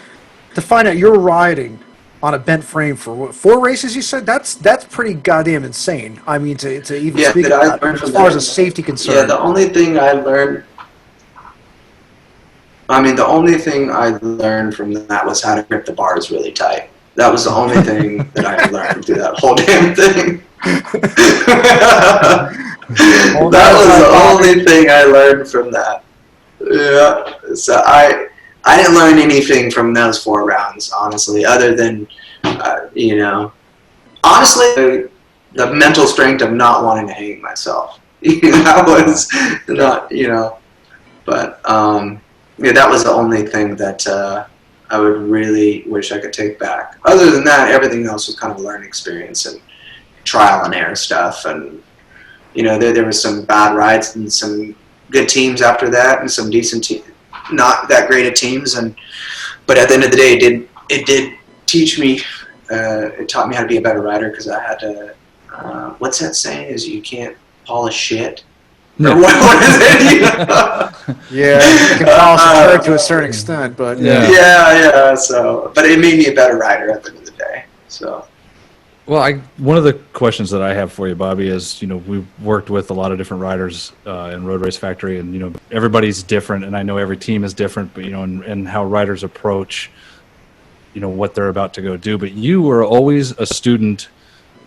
to find out you're riding on a bent frame for what, 4 races, you said, that's pretty goddamn insane. To even speak about it, as far as a safety concern. Yeah, the only thing I learned from that was how to grip the bars really tight. That was the only thing that I learned through that whole damn thing. That was the only thing I learned from that. Yeah. So I didn't learn anything from those 4 rounds, honestly, other than, honestly, the mental strength of not wanting to hang myself. That was not, but, that was the only thing that I would really wish I could take back. Other than that, everything else was kind of a learning experience and trial and error stuff. And, there was some bad rides and some good teams after that, and some decent not that great at teams, but at the end of the day, it did teach me. It taught me how to be a better rider, because I had to. What's that saying? Is you can't polish shit. No. What is it? Yeah, you can polish a turd to a certain extent, but Yeah. So, but it made me a better rider at the end of the day. So. Well, one of the questions that I have for you, Bobby, is, we've worked with a lot of different riders in Road Race Factory, and, everybody's different, and I know every team is different, but, and how riders approach, what they're about to go do. But you were always a student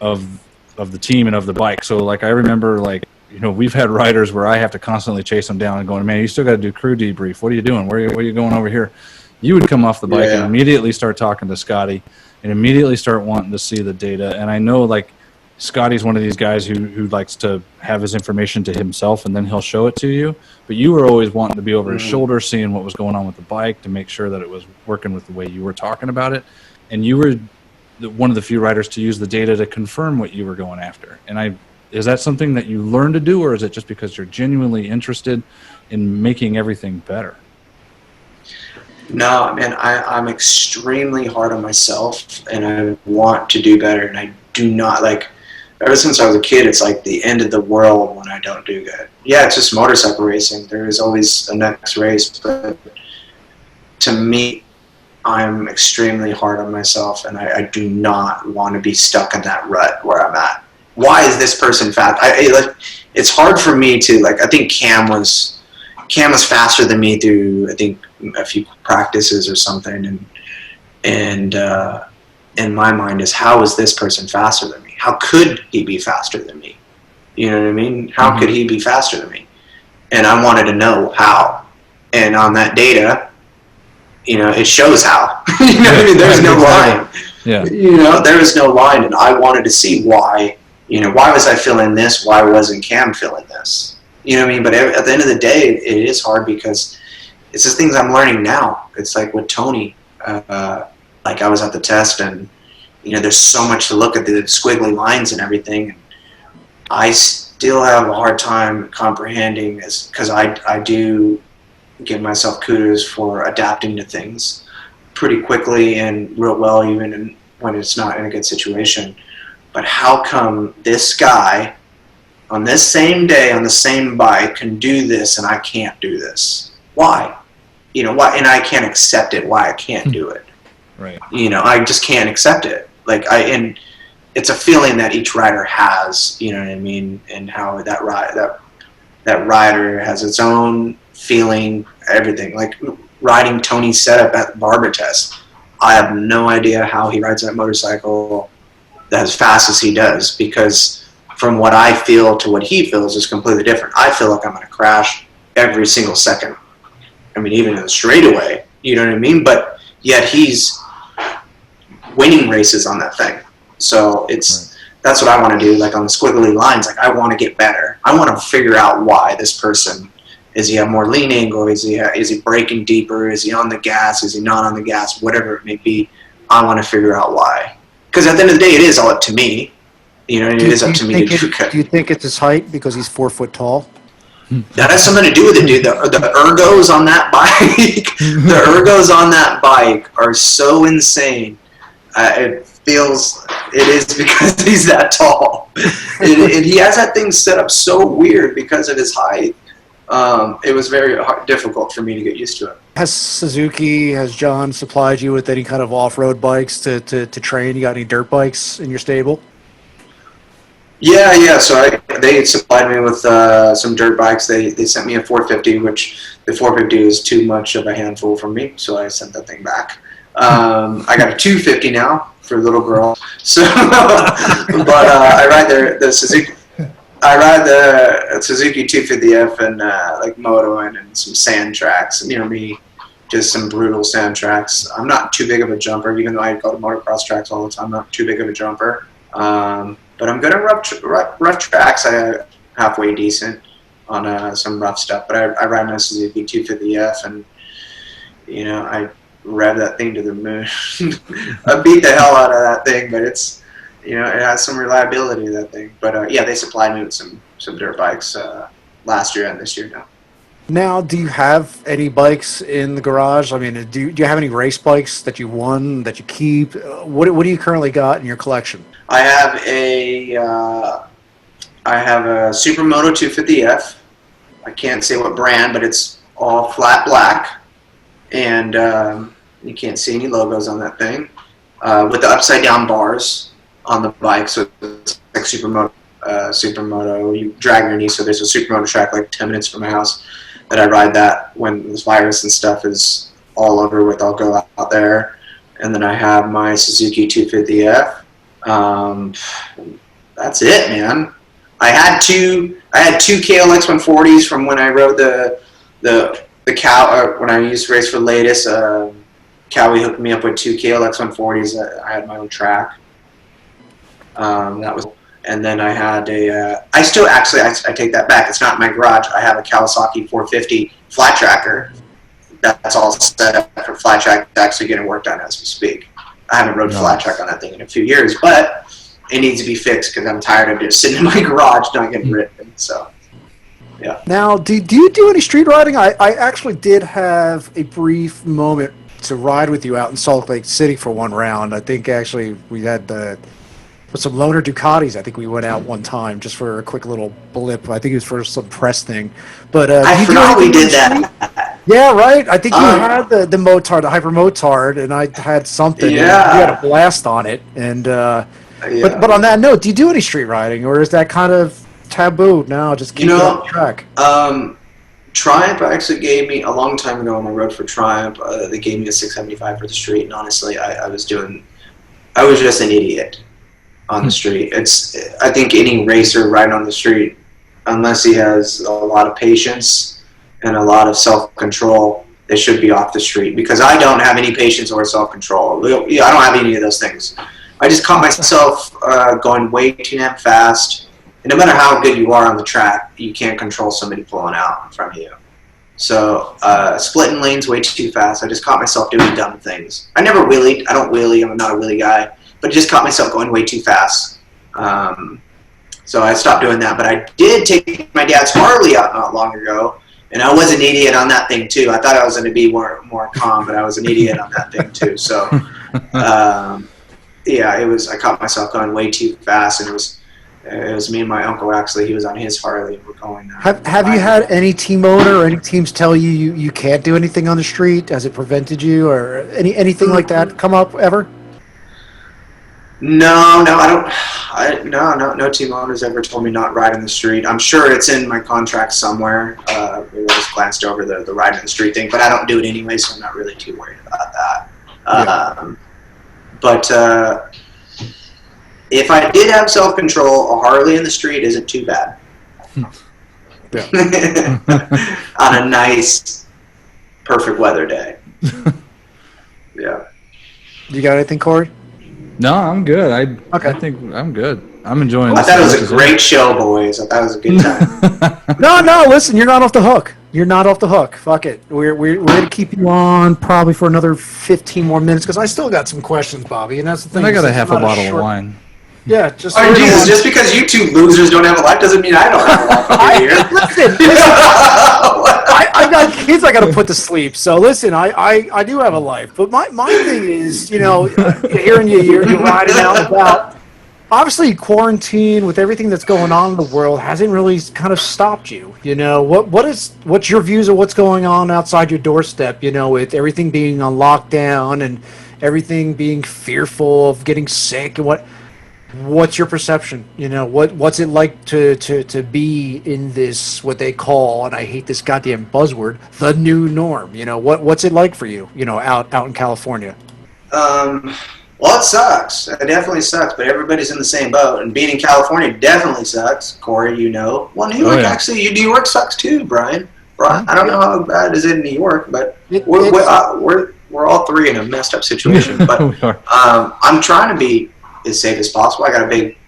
of the team and of the bike. So, like, I remember, like, we've had riders where I have to constantly chase them down and going, man, you still got to do crew debrief. What are you doing? Where are you going over here? You would come off the bike and immediately start talking to Scotty and immediately start wanting to see the data. And I know, like, Scotty's one of these guys who likes to have his information to himself, and then he'll show it to you. But you were always wanting to be over his shoulder, seeing what was going on with the bike to make sure that it was working with the way you were talking about it. And you were one of the few riders to use the data to confirm what you were going after. And is that something that you learned to do, or is it just because you're genuinely interested in making everything better? No, man, I'm extremely hard on myself, and I want to do better, and I do not, like, ever since I was a kid, it's like the end of the world when I don't do good. Yeah, it's just motorcycle racing. There is always a next race, but to me, I'm extremely hard on myself, and I do not want to be stuck in that rut where I'm at. Why is this person fast? It's hard for me to, like, I think Cam was faster than me through, I think, a few practices or something, and in my mind is, how is this person faster than me? How could he be faster than me? You know what I mean? How could he be faster than me? And I wanted to know how. And on that data, it shows how. You know what I mean? There's no line. Yeah. There is no line, and I wanted to see why. Why was I feeling this? Why wasn't Cam feeling this? You know what I mean? But at the end of the day, it is hard, because it's just things I'm learning now. It's like with Tony, like, I was at the test, and there's so much to look at, the squiggly lines and everything. And I still have a hard time comprehending this, because I do give myself kudos for adapting to things pretty quickly and real well, even when it's not in a good situation. But how come this guy on this same day on the same bike can do this and I can't do this? Why? Why? And I can't accept it. Why I can't do it? Right. I just can't accept it. Like, and it's a feeling that each rider has. You know what I mean? And how that rider has its own feeling. Everything, like riding Tony's setup at the barber test. I have no idea how he rides that motorcycle as fast as he does, because from what I feel to what he feels is completely different. I feel like I'm going to crash every single second. I mean, even in the straightaway, you know what I mean? But yet he's winning races on that thing. So that's what I want to do. Like, on the squiggly lines, like, I want to get better. I want to figure out why this person, is he have more lean angle? Is he braking deeper? Is he on the gas? Is he not on the gas? Whatever it may be, I want to figure out why. Because at the end of the day, it is all up to me. It is up to me to do good. Do you think it's his height, because he's 4 foot tall? That has something to do with it, dude. The ergos on that bike, are so insane. It is because he's that tall. and he has that thing set up so weird because of his height. It was very difficult for me to get used to it. Has John supplied you with any kind of off-road bikes to train? You got any dirt bikes in your stable? Yeah. So they supplied me with some dirt bikes. They sent me a 450, which the 450 is too much of a handful for me, so I sent that thing back. I got a 250 now for a little girl. So, but I ride the Suzuki. I ride the Suzuki 250F and like moto and some sand tracks. Just some brutal sand tracks. I'm not too big of a jumper, even though I go to motocross tracks all the time. I'm not too big of a jumper. But I'm good at rough tracks. I halfway decent on some rough stuff. But I ride my Suzuki 250F, and I rev that thing to the moon. I beat the hell out of that thing, but it's it has some reliability, that thing. But yeah, they supplied me with some dirt bikes last year and this year now. Now, do you have any bikes in the garage? I mean, do you have any race bikes that you won that you keep? What do you currently got in your collection? I have a Supermoto 250F. I can't say what brand, but it's all flat black, and you can't see any logos on that thing. With the upside down bars on the bike, so it's like Supermoto. Supermoto, you drag your knee. So there's a Supermoto track like 10 minutes from my house that I ride that when this virus and stuff is all over with. I'll go out there, and then I have my Suzuki 250F. That's it, man. I had two KLX 140s from when I rode the cow when I used to race for Latest. Cowie hooked me up with two KLX 140s. I had my own track. That was, and then I had I take that back. It's not in my garage. I have a Kawasaki 450 flat tracker. That's all set up for flat track. It's actually getting worked on as we speak. I haven't rode flat track on that thing in a few years, but it needs to be fixed because I'm tired of just sitting in my garage not getting ridden. So, yeah. Now, do you do any street riding? I actually did have a brief moment to ride with you out in Salt Lake City for one round. I think actually we had with some loaner Ducatis. I think we went out one time just for a quick little blip. I think it was for some press thing. But I forgot we did that. Yeah, right. I think you had the Motard, the Hyper Motard, and I had something. Yeah. You had a blast on it, and but on that note, do you do any street riding, or is that kind of taboo now? Just keep it on the track. Triumph actually gave me a long time ago when I rode for Triumph. They gave me a 675 for the street, and honestly, I was just an idiot on the street. I think any racer riding on the street, unless he has a lot of patience and a lot of self-control, they should be off the street, because I don't have any patience or self-control. I don't have any of those things. I just caught myself going way too damn fast. And no matter how good you are on the track, you can't control somebody pulling out from you. So splitting lanes way too fast. I just caught myself doing dumb things. I never wheelied. I don't wheelie. I'm not a wheelie guy. But I just caught myself going way too fast. So I stopped doing that. But I did take my dad's Harley out not long ago. And I was an idiot on that thing too. I thought I was going to be more calm, but I was an idiot on that thing too. So yeah, it was. I caught myself going way too fast, and it was me and my uncle. Actually, he was on his Harley, and we're going. Have you had any team owner or any teams tell you can't do anything on the street? Has it prevented you, or anything like that come up ever? No, I don't. No team owners ever told me not ride in the street. I'm sure it's in my contract somewhere. We just glanced over the ride in the street thing, but I don't do it anyway, so I'm not really too worried about that. Yeah. But if I did have self-control, a Harley in the street isn't too bad. Yeah. On a nice, perfect weather day. Yeah. You got anything, Corey? No, I'm good. I think I'm good. I'm enjoying this. I thought it was a great show, boys. I thought it was a good time. No, listen, you're not off the hook. You're not off the hook. Fuck it. We're going to keep you on probably for another 15 more minutes, because I still got some questions, Bobby, and that's the thing. And I got a half a bottle of wine. Yeah, just. Oh, Jesus, just because you two losers don't have a life doesn't mean I don't have a life. Listen, I've got kids I got to put to sleep. So listen, I do have a life. But my thing is, hearing you're riding out and about. Obviously, quarantine with everything that's going on in the world hasn't really kind of stopped you. What's your views of what's going on outside your doorstep? With everything being on lockdown and everything being fearful of getting sick, and what's your perception? What's it like to be in this, what they call, and I hate this goddamn buzzword, the new norm? What's it like for you? Out in California. Well, it sucks. It definitely sucks, but everybody's in the same boat. And being in California definitely sucks. Corey, Well, New York, actually, New York sucks too, Brian. I don't know how bad it is in New York, but we're all three in a messed up situation. But I'm trying to be as safe as possible. I got a big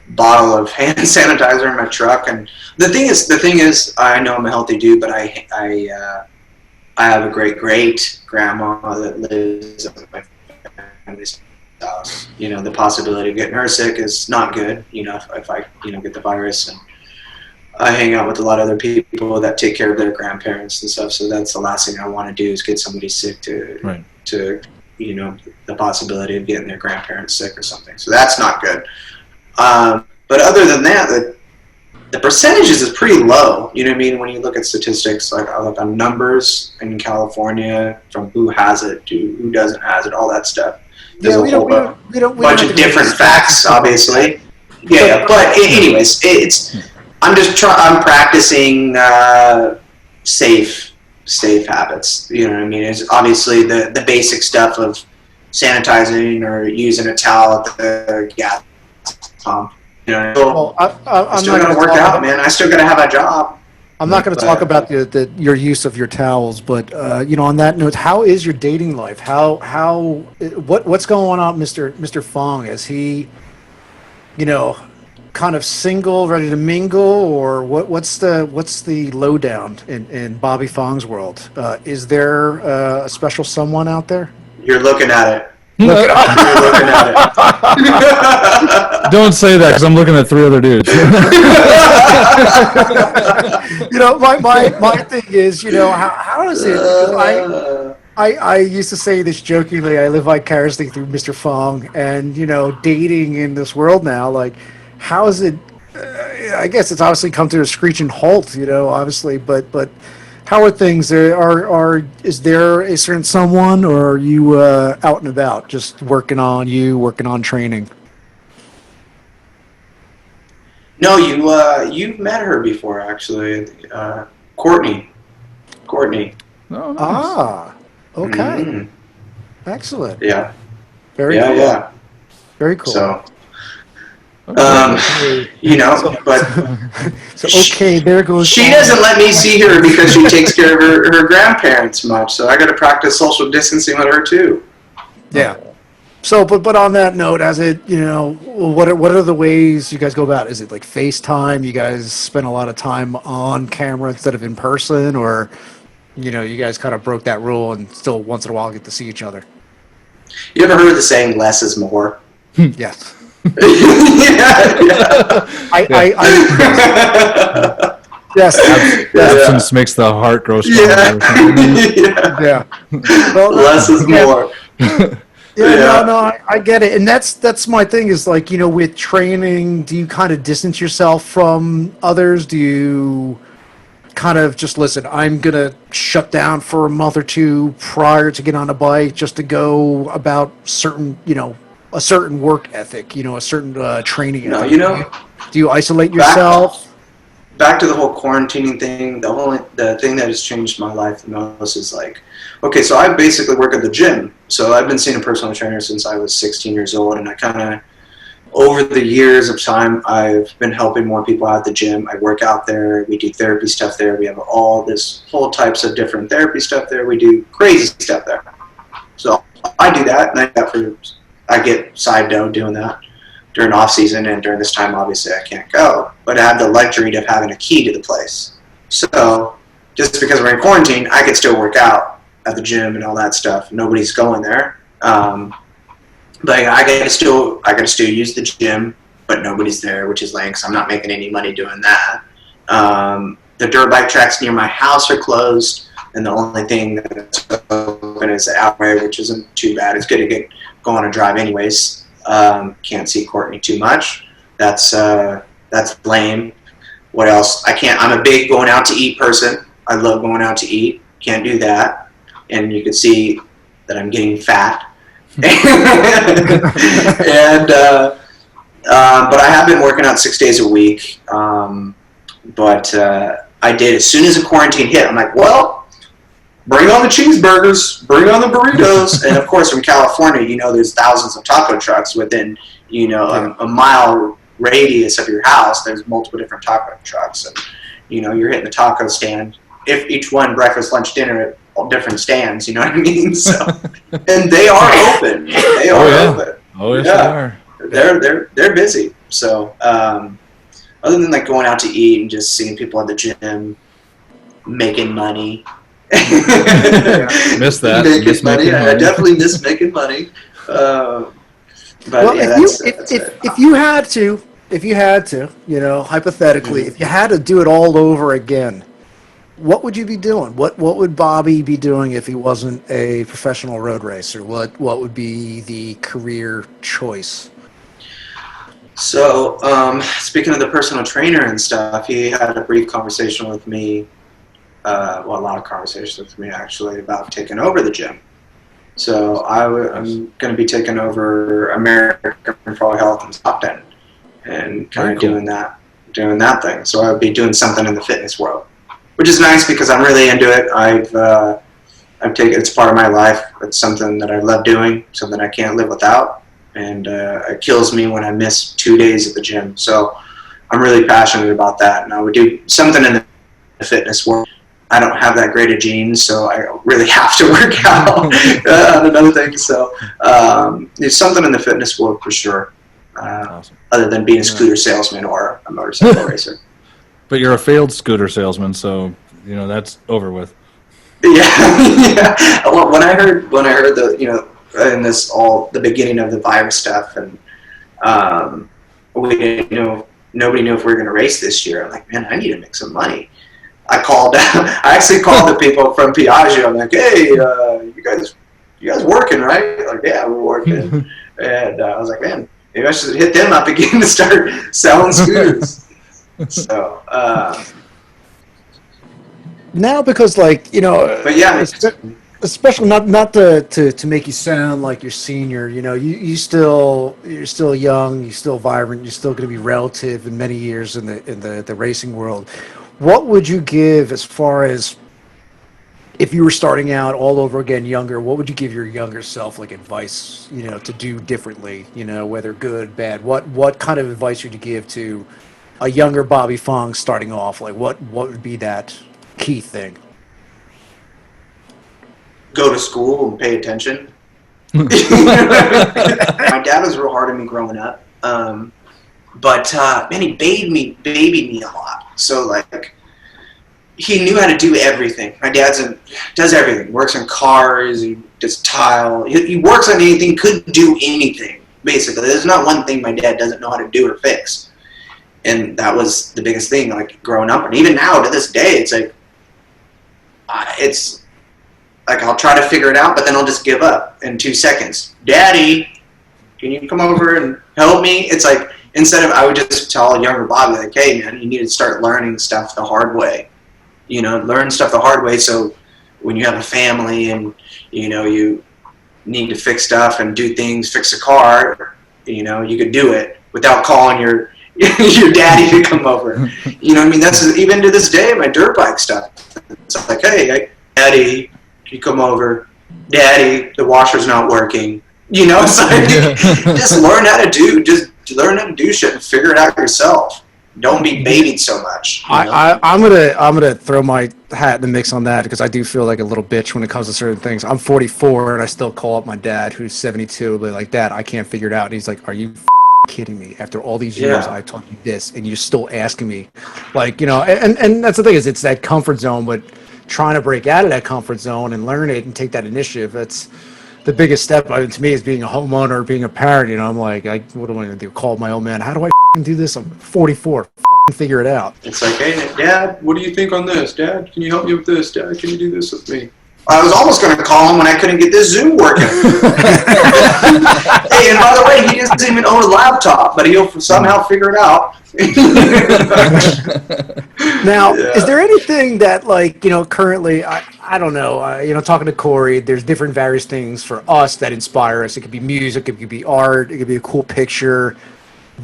bottle of hand sanitizer in my truck, and the thing is, I know I'm a healthy dude, but I have a great grandma that lives at my family's house. The possibility of getting her sick is not good. If I get the virus, and I hang out with a lot of other people that take care of their grandparents and stuff. So that's the last thing I want to do is get somebody sick to the possibility of getting their grandparents sick or something. So that's not good. But other than that, the percentages is pretty low. You know what I mean? When you look at statistics, like I look on numbers in California from who has it to who doesn't has it, all that stuff. There's a whole bunch of different facts, obviously. Yeah, but anyways, I'm practicing safe habits. You know what I mean? It's obviously the basic stuff of sanitizing or using a towel at the gas pump. You know, Well, I'm still not gotta going work to out, man. I still gotta have a job. I'm not going to talk about your use of your towels, but on that note, how is your dating life? What's going on, Mr. Fong? Is he, kind of single, ready to mingle, or what's the lowdown in Bobby Fong's world? Is there a special someone out there? You're looking at it. You're looking at it. Don't say that because I'm looking at 3 other dudes. My thing is, how is it? I used to say this jokingly. I live vicariously through Mr. Fong, and dating in this world now. Like, how is it? I guess it's obviously come to a screeching halt. Obviously, but how are things? Is there a certain someone, or are you out and about, just working on training? No, you've met her before, actually. Courtney. Oh, nice. Ah, okay, Mm-hmm. excellent. Yeah. Very cool. Yeah. Very cool. So, Okay. but So okay, there goes. she doesn't let me see her because she takes care of her grandparents much. So I got to practice social distancing with her too. Yeah. So, but on that note, what are the ways you guys go about it? Is it like FaceTime? You guys spend a lot of time on camera instead of in person, or you guys kind of broke that rule and still once in a while get to see each other? You ever heard the saying "less is more"? Yes. Yes. Absence makes the heart grow stronger. Yeah. Well, Less is more. I get it, and that's my thing. Is like with training, do you kind of distance yourself from others? Do you kind of just listen? I'm gonna shut down for a month or two prior to get on a bike, just to go about certain a certain work ethic, a certain training ethic. Do you isolate yourself? Back to the whole quarantining thing. The thing that has changed my life the most is like, okay, so I basically work at the gym. So I've been seeing a personal trainer since I was 16 years old, and I kind of, over the years of time, I've been helping more people out at the gym. I work out there. We do therapy stuff there. We have all this whole types of different therapy stuff there. We do crazy stuff there. So I do that, and I get side dough doing that during off season, and during this time, obviously, I can't go. But I have the luxury of having a key to the place. So just because we're in quarantine, I can still work out at the gym and all that stuff. Nobody's going there, but I can still use the gym, but nobody's there, which is lame because I'm not making any money doing that. The dirt bike tracks near my house are closed, and the only thing that's open is the outrigger, which isn't too bad. It's good to go on a drive anyways. Can't see Courtney too much. That's lame. What else? I'm a big going out to eat person. I love going out to eat. Can't do that. And you can see that I'm getting fat. And but I have been working out 6 days a week. But I did, as soon as the quarantine hit, I'm like, well, bring on the cheeseburgers, bring on the burritos. And of course, from California, there's thousands of taco trucks within, a mile radius of your house. There's multiple different taco trucks, and you're hitting the taco stand. If each one breakfast, lunch, dinner at all different stands, you know what I mean? So, and they are open. They are open. Oh yes, they are. They're busy. So, other than like going out to eat and just seeing people at the gym making money. Miss that. Making money. I definitely miss making money. But Well, yeah, if you had to, if you had to, hypothetically, if you had to do it all over again, what would you be doing? What would Bobby be doing if he wasn't a professional road racer? What would be the career choice? So, speaking of the personal trainer and stuff, he had a brief conversation with me, a lot of conversations with me actually, about taking over the gym. So I'm going to be taking over American Pro Health and Top End, and kind of doing that thing. So I would be doing something in the fitness world, which is nice because I'm really into it. I've taken it's part of my life. It's something that I love doing, something I can't live without, and it kills me when I miss 2 days at the gym. So I'm really passionate about that, and I would do something in the fitness world. I don't have that great of genes, so I really have to work out on another thing. So there's something in the fitness world for sure, Awesome. other than being a scooter salesman or a motorcycle racer. But you're a failed scooter salesman, so that's over with. Yeah. Well, when I heard the in this all the beginning of the virus stuff, and we didn't know, nobody knew if we were going to race this year. I'm like, man, I need to make some money. I actually called the people from Piaggio. I'm like, hey, you guys working, right? Like, yeah, we're working. And I was like, man, maybe I should hit them up again to start selling scooters. So now, because but yeah, especially not to make you sound like you're senior, you're still young, you're still vibrant, you're still going to be relative in many years in the racing world. What would you give as far as if you were starting out all over again, younger? What would you give your younger self, like, advice, to do differently? Whether good, bad. What kind of advice would you give to a younger Bobby Fong starting off? Like, what would be that key thing? Go to school and pay attention. My dad was real hard on me growing up, but man, he babied me a lot. So like, he knew how to do everything. My dad's does everything. Works on cars. He does tile. He works on anything. Could do anything basically. There's not one thing my dad doesn't know how to do or fix. And that was the biggest thing. Like growing up, and even now to this day, it's like I'll try to figure it out, but then I'll just give up in 2 seconds. Daddy, can you come over and help me? It's like, instead of, I would just tell younger Bobby, like, hey, man, you need to start learning stuff the hard way. Learn stuff the hard way, so when you have a family and, you need to fix stuff and do things, fix a car, you could do it without calling your daddy to come over. You know what I mean? That's even to this day, my dirt bike stuff. It's like, hey, Daddy, can you come over? Daddy, the washer's not working. It's like, just learn how to do shit and figure it out yourself. Don't be babied so much. I'm gonna throw my hat in the mix on that, because I do feel like a little bitch when it comes to certain things. I'm 44 and I still call up my dad, who's 72, but like, Dad, I can't figure it out. And he's like, are you kidding me? After all these years, I taught you this, and you're still asking me, like, and that's the thing, is it's that comfort zone, but trying to break out of that comfort zone and learn it and take that initiative. That's the biggest step to me, is being a homeowner or being a parent. I'm like, what am I going to do? Call my old man. How do I do this? I'm 44. Figure it out. It's like, hey, Dad, what do you think on this? Dad, can you help me with this? Dad, can you do this with me? I was almost going to call him when I couldn't get this Zoom working. Hey, and by the way, he doesn't even own a laptop, but he'll somehow figure it out. Now, is there anything that, like, currently, I don't know, talking to Corey, there's different various things for us that inspire us. It could be music, it could be art, it could be a cool picture.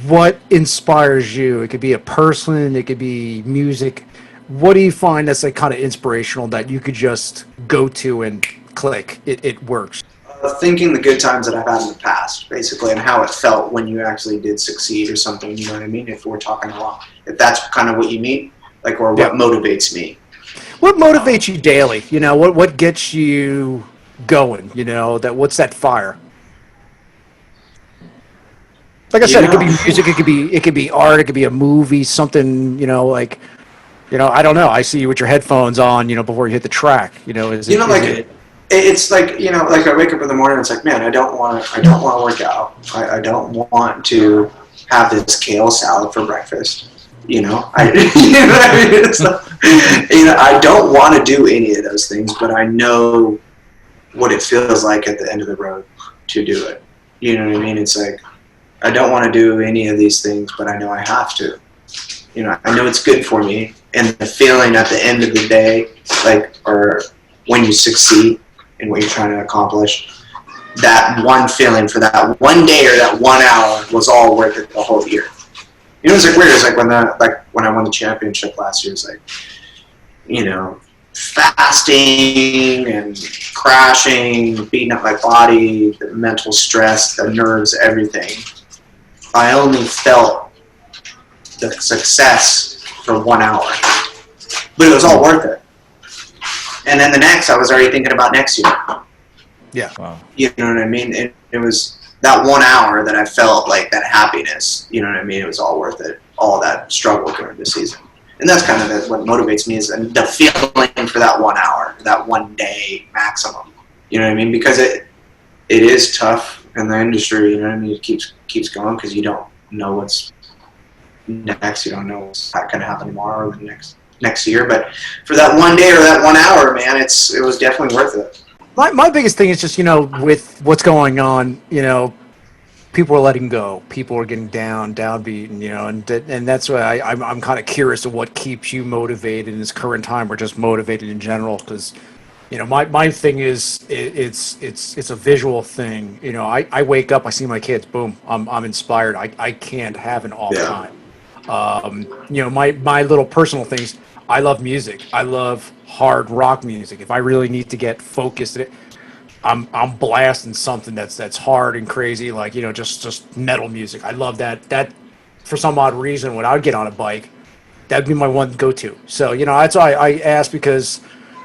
What inspires you? It could be a person, it could be music. What do you find that's like kind of inspirational that you could just go to and click? It works. Thinking the good times that I've had in the past, basically, and how it felt when you actually did succeed or something, you know what I mean? If we're talking a lot, if that's kind of what you mean, like, or what motivates me. What motivates you daily? What gets you going? What's that fire? Like I said, it could be music, it could be art, it could be a movie, something, like, I don't know. I see you with your headphones on, before you hit the track. It's like, like I wake up in the morning and it's like, man, I don't want to work out. I don't want to have this kale salad for breakfast. You know, I you know what I mean? It's like, you know, I don't want to do any of those things, but I know what it feels like at the end of the road to do it. You know what I mean? It's like, I don't want to do any of these things, but I know I have to. You know, I know it's good for me, and the feeling at the end of the day, like, or when you succeed in what you're trying to accomplish, that one feeling for that one day or that 1 hour was all worth it the whole year. You know, it's like weird. It's like when I won the championship last year. It's like, you know, fasting and crashing, beating up my body, the mental stress, the nerves, everything. I only felt the success for 1 hour, but it was all worth it. And then the next, I was already thinking about next year. Yeah. Wow. You know what I mean? It was that 1 hour that I felt like that happiness. You know what I mean? It was all worth it. All that struggle during the season. And that's kind of what motivates me, is the feeling for that 1 hour, that 1 day maximum. You know what I mean? Because it is tough in the industry. You know what I mean? It keeps going because you don't know what's next. You don't know what's going to happen tomorrow or the next year. But for that 1 day or that 1 hour, man, it was definitely worth it. My biggest thing is just, you know, with what's going on, you know, people are letting go. People are getting downbeaten, you know, and that's why I'm kind of curious of what keeps you motivated in this current time, or just motivated in general. Because, you know, my thing is it's a visual thing. You know, I wake up, I see my kids, boom, I'm inspired. I can't have an off time. You know, my little personal things. I love music. I love hard rock music. If I really need to get focused, I'm blasting something that's hard and crazy, like, you know, just metal music. I love that. That, for some odd reason, when I would get on a bike, that'd be my one go-to. So, you know, that's why I asked, because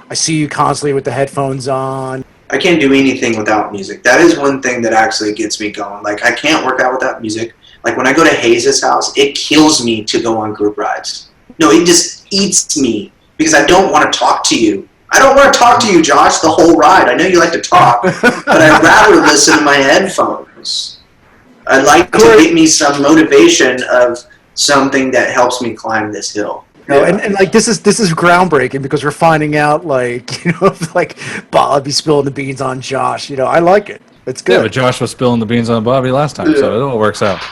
I see you constantly with the headphones on. I can't do anything without music. That is one thing that actually gets me going. Like, I can't work out without music. Like, when I go to Hayes' house, it kills me to go on group rides. No, it just eats me, because I don't want to talk to you. I don't want to talk to you, Josh, the whole ride. I know you like to talk, but I'd rather listen to my headphones. I'd like to get me some motivation of something that helps me climb this hill. No, and like this is groundbreaking, because we're finding out, like, you know, like Bobby spilling the beans on Josh. You know, I like it. It's good. Yeah, but Josh was spilling the beans on Bobby last time, so it all works out.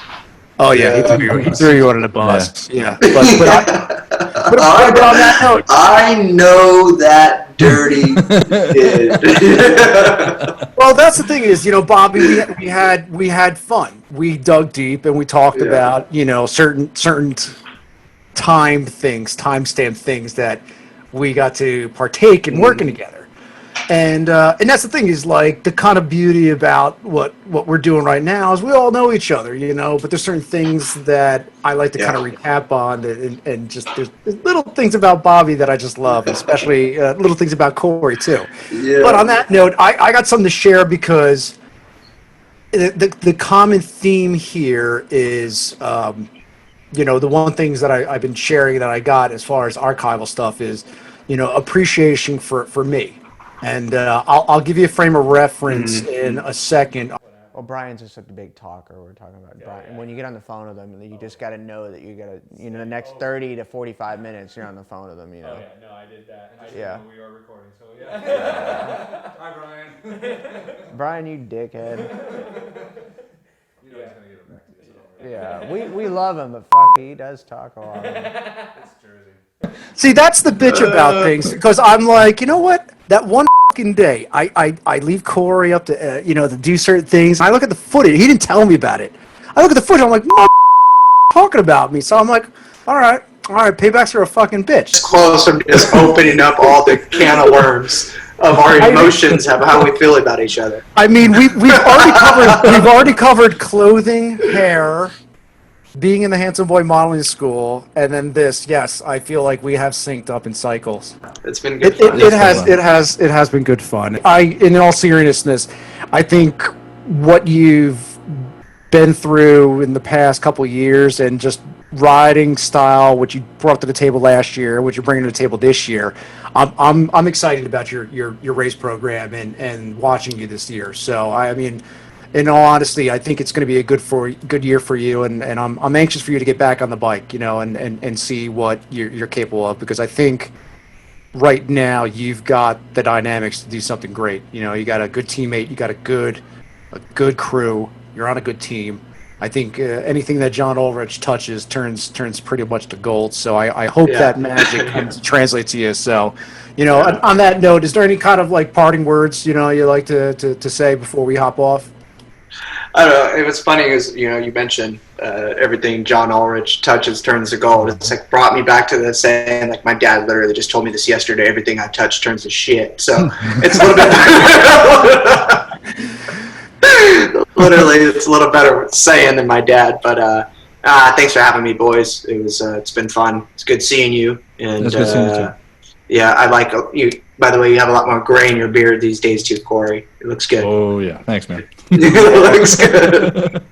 Oh yeah, he threw you under the bus. Yeah, but on that note, I know that dirty kid. Well, that's the thing is, you know, Bobby, we had fun. We dug deep and we talked about, you know, certain timestamp things that we got to partake in working together. And that's the thing is, like, the kind of beauty about what we're doing right now is we all know each other, you know, but there's certain things that I like to kind of recap on, and just there's little things about Bobby that I just love, especially little things about Corey too. Yeah. But on that note, I got something to share, because the common theme here is, you know, the one things that I've been sharing that I got as far as archival stuff is, you know, appreciation for me. And I'll give you a frame of reference in a second. Well, Brian's just such a big talker. We're talking about Brian. And when you get on the phone with him, you just got to know that you got to, you know, the next 30 to 45 minutes, you're on the phone with him, you know. Oh, yeah. No, I did that. I did when we were recording, so yeah. Hi, Brian. Brian, you dickhead. You know he's going to give it back to you. So. Yeah, we love him, but fuck, he does talk a lot. It's Jersey. See, that's the bitch about things, because I'm like, you know what? That one fucking day, I leave Corey up to, you know, to do certain things. I look at the footage. He didn't tell me about it. I look at the footage. I'm like, talking about me. So I'm like, all right, paybacks are a fucking bitch. It's close to just opening up all the can of worms of our emotions of how we feel about each other. I mean, we've already covered clothing, hair, being in the Handsome Boy modeling school, and then this. Yes, I feel like we have synced up in cycles. It's been good. It has been good fun. In all seriousness, I think what you've been through in the past couple of years, and just riding style, what you brought to the table last year, what you're bringing to the table this year, I'm excited about your race program and watching you this year. So I mean, in all honesty, I think it's going to be a good year for you, and I'm anxious for you to get back on the bike, and see what you're capable of, because I think right now you've got the dynamics to do something great. You got a good teammate, you got a good crew, you're on a good team. I think anything that John Ulrich touches turns pretty much to gold. So I hope that magic can translate to you. So, on that note, is there any kind of like parting words you like to say before we hop off? I don't know. It was funny because you mentioned everything John Ulrich touches turns to gold. It's like brought me back to the saying, like my dad literally just told me this yesterday. Everything I touch turns to shit. So it's a little bit. Literally, it's a little better saying than my dad. But thanks for having me, boys. It's been fun. It's good seeing you. And it's good seeing you too. Yeah, I like you. By the way, you have a lot more gray in your beard these days too, Corey. It looks good. Oh yeah, thanks, man. It looks good.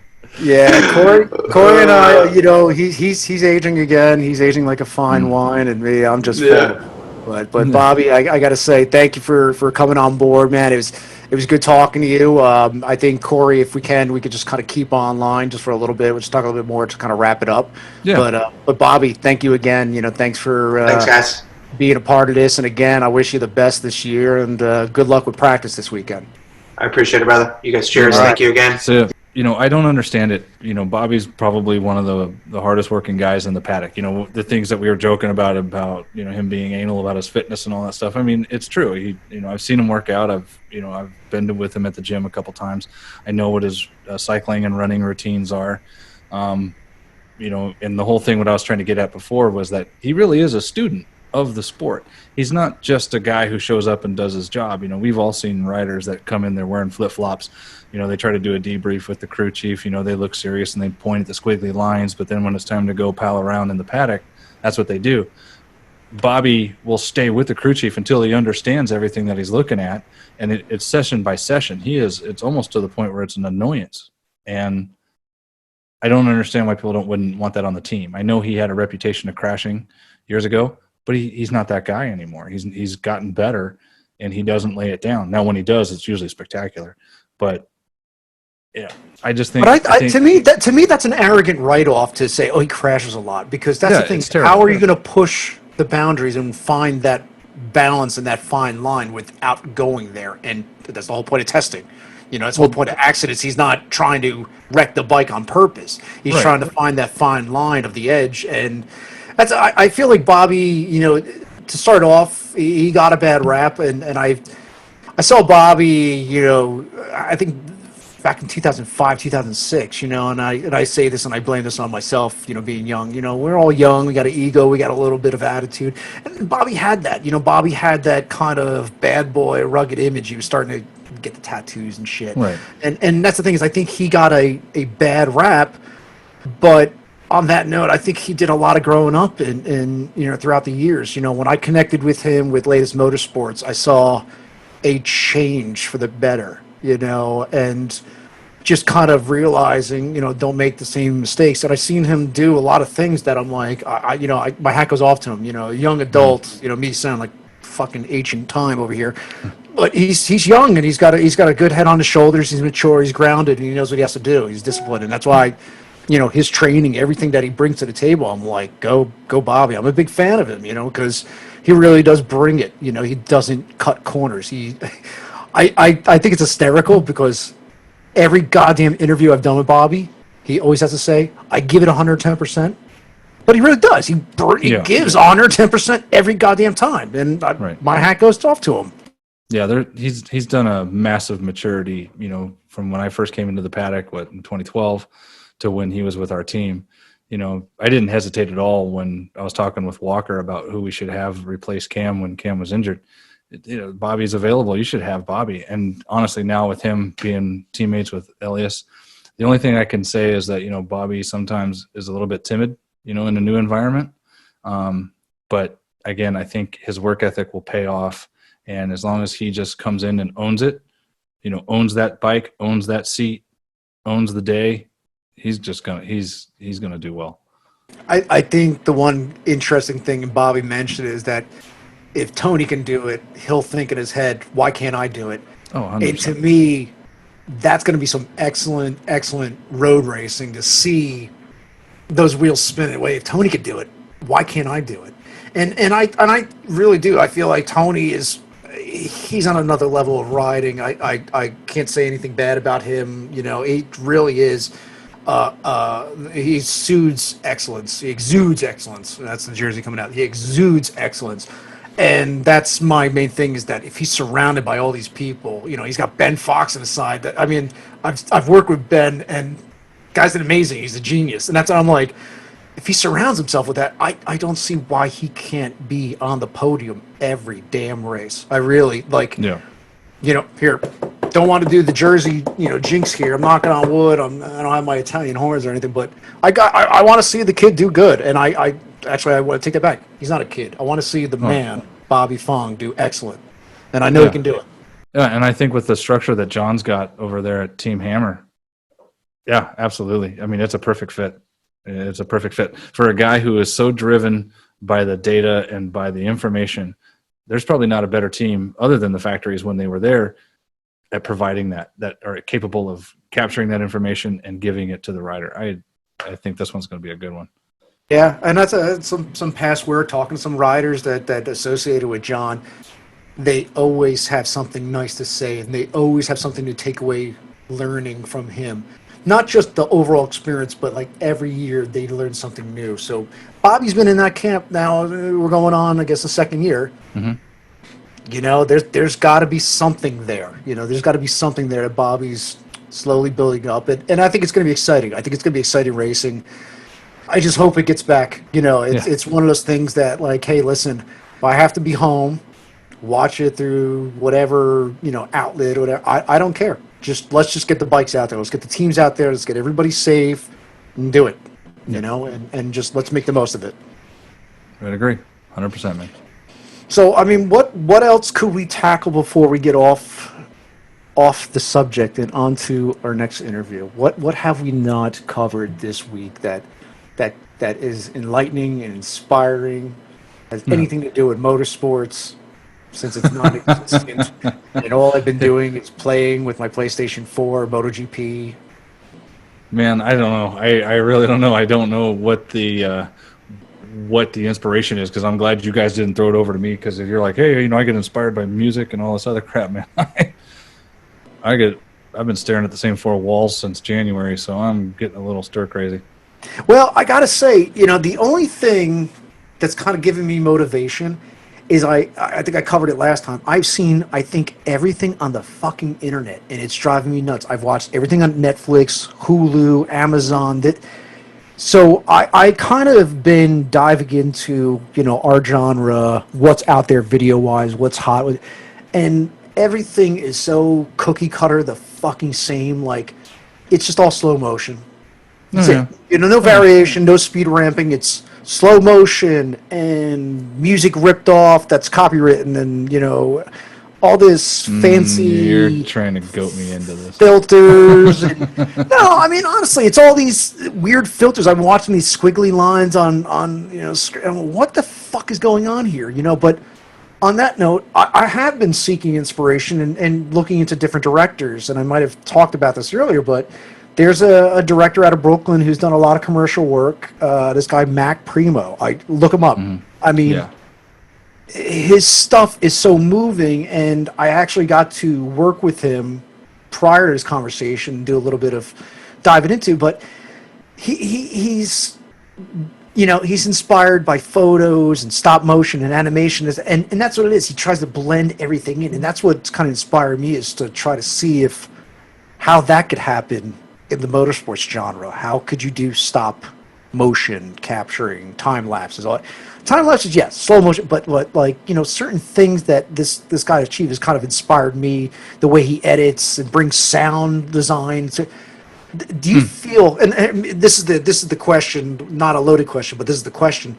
Yeah, Corey and I, he's aging again. He's aging like a fine wine, and me, I'm just full. But Bobby, I got to say thank you for coming on board, man. It was good talking to you. I think Corey, if we could just kind of keep online just for a little bit. We'll just talk a little bit more to kind of wrap it up. Yeah. But Bobby, thank you again. Thanks for thanks, guys. Being a part of this. And again, I wish you the best this year, and good luck with practice this weekend. I appreciate it, brother. You guys, cheers. Thank you again. So, I don't understand it. Bobby's probably one of the hardest working guys in the paddock. The things that we were joking about him being anal about his fitness and all that stuff. I mean, it's true. I've seen him work out. I've been with him at the gym a couple times. I know what his cycling and running routines are. And the whole thing, what I was trying to get at before was that he really is a student of the sport. He's not just a guy who shows up and does his job. We've all seen riders that come in there wearing flip-flops. They try to do a debrief with the crew chief. They look serious and they point at the squiggly lines, but then when it's time to go pal around in the paddock, that's what they do. Bobby will stay with the crew chief until he understands everything that he's looking at, and it's session by session. It's almost to the point where it's an annoyance, and I don't understand why people wouldn't want that on the team. I know he had a reputation of crashing years ago, but he's not that guy anymore. He's gotten better, and he doesn't lay it down. Now, when he does, it's usually spectacular. But yeah, I just think. But to me, that's an arrogant write-off to say, "Oh, he crashes a lot," because that's the thing. How are you going to push the boundaries and find that balance and that fine line without going there? And that's the whole point of testing. It's the whole point of accidents. He's not trying to wreck the bike on purpose. He's trying to find that fine line of the edge, and I feel like Bobby, to start off, he got a bad rap, and I saw Bobby, I think back in 2005, 2006, and I say this and I blame this on myself, being young. We're all young, we got an ego, we got a little bit of attitude, and Bobby had that. Bobby had that kind of bad boy, rugged image. He was starting to get the tattoos and shit, right? And that's the thing, is I think he got a bad rap, but on that note, I think he did a lot of growing up in throughout the years. When I connected with him with Latest Motorsports, I saw a change for the better, and just kind of realizing, don't make the same mistakes. And I've seen him do a lot of things that I'm like, my hat goes off to him. Young adult, me sound like fucking ancient time over here, but he's young and he's got a good head on his shoulders. He's mature, he's grounded, and he knows what he has to do. He's disciplined, and that's why. His training, everything that he brings to the table, I'm like, go Bobby. I'm a big fan of him, because he really does bring it. He doesn't cut corners. I think it's hysterical because every goddamn interview I've done with Bobby, he always has to say, I give it 110%. But he really does. He gives 110% every goddamn time. And my hat goes off to him. Yeah, he's done a massive maturity, from when I first came into the paddock, in 2012, to when he was with our team. I didn't hesitate at all when I was talking with Walker about who we should have replace Cam when Cam was injured. Bobby's available. You should have Bobby. And honestly, now with him being teammates with Elias, the only thing I can say is that, Bobby sometimes is a little bit timid, in a new environment. But again, I think his work ethic will pay off. And as long as he just comes in and owns it, owns that bike, owns that seat, owns the day, he's gonna do well. I think the one interesting thing Bobby mentioned is that if Tony can do it, he'll think in his head, why can't I do it? Oh, 100%. And to me, that's going to be some excellent, excellent road racing to see those wheels spinning. Wait, if Tony could do it, why can't I do it? And I really do. I feel like Tony he's on another level of riding. I can't say anything bad about him. You know, he really is. He exudes excellence. He exudes excellence. That's the jersey coming out. He exudes excellence. And that's my main thing, is that if he's surrounded by all these people, you know, he's got Ben Fox on his side. That, I mean, I've worked with Ben, and guy's an amazing. He's a genius. And that's what I'm like, if he surrounds himself with that, I don't see why he can't be on the podium every damn race. I really, like, Yeah. you know, here, don't want to do the Jersey, you know, jinx here. I'm knocking on wood. I don't have my Italian horns or anything, but I want to see the kid do good. And I want to take that back. He's not a kid. I want to see the man, Bobby Fong, do excellent. And I know he can do it. Yeah, and I think with the structure that John's got over there at Team Hammer, yeah, absolutely. I mean, it's a perfect fit. It's a perfect fit for a guy who is so driven by the data and by the information. There's probably not a better team other than the factories when they were there at providing that are capable of capturing that information and giving it to the rider. I think this one's going to be a good one. Yeah, and that's some past word, talking to some riders that associated with John. They always have something nice to say, and they always have something to take away learning from him. Not just the overall experience, but like every year they learn something new. So Bobby's been in that camp now. We're going on, I guess, the second year. Mm-hmm. You know, there's got to be something there. You know, there's got to be something there that Bobby's slowly building up. And I think it's going to be exciting. I think it's going to be exciting racing. I just hope it gets back. You know, it's one of those things that, like, hey, listen, if I have to be home, watch it through whatever, you know, outlet or whatever, I don't care. Let's just get the bikes out there. Let's get the teams out there. Let's get everybody safe and do it. You know, and just let's make the most of it. I'd agree, 100%, man. So, I mean, what else could we tackle before we get off the subject and onto our next interview? What have we not covered this week that is enlightening and inspiring, has anything to do with motorsports, since it's non-existent, and all I've been doing is playing with my PlayStation 4, MotoGP. Man, I don't know. I really don't know. I don't know what the inspiration is, because I'm glad you guys didn't throw it over to me, because if you're like, hey, you know, I get inspired by music and all this other crap, man. I've been staring at the same four walls since January, so I'm getting a little stir crazy. Well, I gotta say, you know, the only thing that's kind of giving me motivation is I think I covered it last time. I've seen, I think, everything on the fucking internet, and it's driving me nuts. I've watched everything on Netflix, Hulu, Amazon. So I kind of been diving into, you know, our genre, what's out there video-wise, what's hot, and everything is so cookie cutter, the fucking same. Like, it's just all slow motion. That's it. You know, no variation, no speed ramping. It's slow motion and music ripped off that's copywritten, and, you know, all this fancy. You're trying to goat me into this. Filters. No, I mean, honestly, it's all these weird filters. I'm watching these squiggly lines on you know, what the fuck is going on here, you know? But on that note, I have been seeking inspiration and looking into different directors, and I might have talked about this earlier, but there's a director out of Brooklyn who's done a lot of commercial work. This guy, Mac Primo. I look him up. Mm-hmm. I mean, his stuff is so moving, and I actually got to work with him prior to this conversation, do a little bit of diving into. But he's you know, he's inspired by photos and stop motion and animation, and that's what it is. He tries to blend everything in, and that's what's kind of inspired me, is to try to see how that could happen in the motorsports genre. How could you do stop motion capturing, time lapses? Time lapses, yes, slow motion, but like, you know, certain things that this guy achieved has kind of inspired me. The way he edits and brings sound design. So, do you feel? And this is the question, not a loaded question, but this is the question.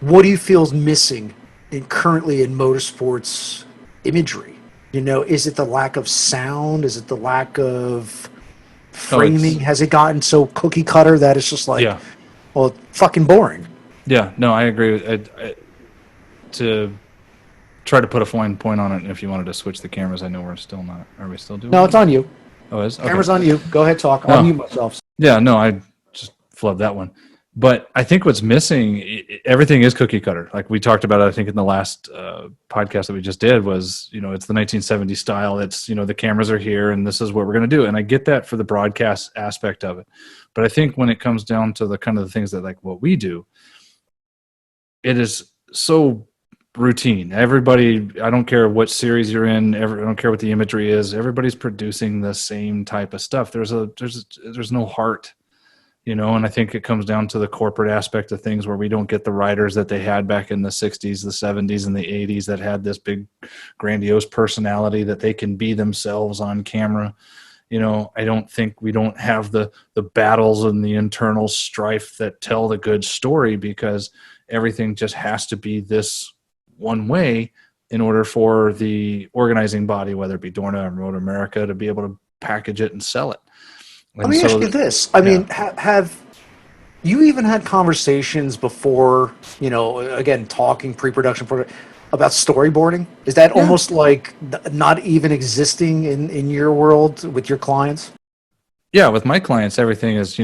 What do you feel is missing currently in motorsports imagery? You know, is it the lack of sound? Is it the lack of framing? Has it gotten so cookie cutter that it's just like, well, fucking boring? Yeah, no, I agree. To try to put a fine point on it, if you wanted to switch the cameras, I know we're still not. Are we still doing No, it? it's on you. Oh, is okay. Camera's on you. Go ahead, talk. I'll mute myself. Yeah, no, I just flubbed that one. But I think what's missing, everything is cookie cutter. Like we talked about, I think in the last podcast that we just did was, it's the 1970s style. It's, the cameras are here and this is what we're going to do. And I get that for the broadcast aspect of it. But I think when it comes down to the kind of the things that like what we do, it is so routine. Everybody, I don't care what series you're in, I don't care what the imagery is. Everybody's producing the same type of stuff. There's no heart. And I think it comes down to the corporate aspect of things where we don't get the writers that they had back in the 60s, the 70s, and the 80s that had this big grandiose personality that they can be themselves on camera. I don't think we don't have the battles and the internal strife that tell the good story because everything just has to be this one way in order for the organizing body, whether it be Dorna or MotoAmerica, to be able to package it and sell it. Let me ask you this. I mean, have you even had conversations before, again, talking pre-production about storyboarding? Is that almost like not even existing in your world with your clients? Yeah, with my clients, everything is,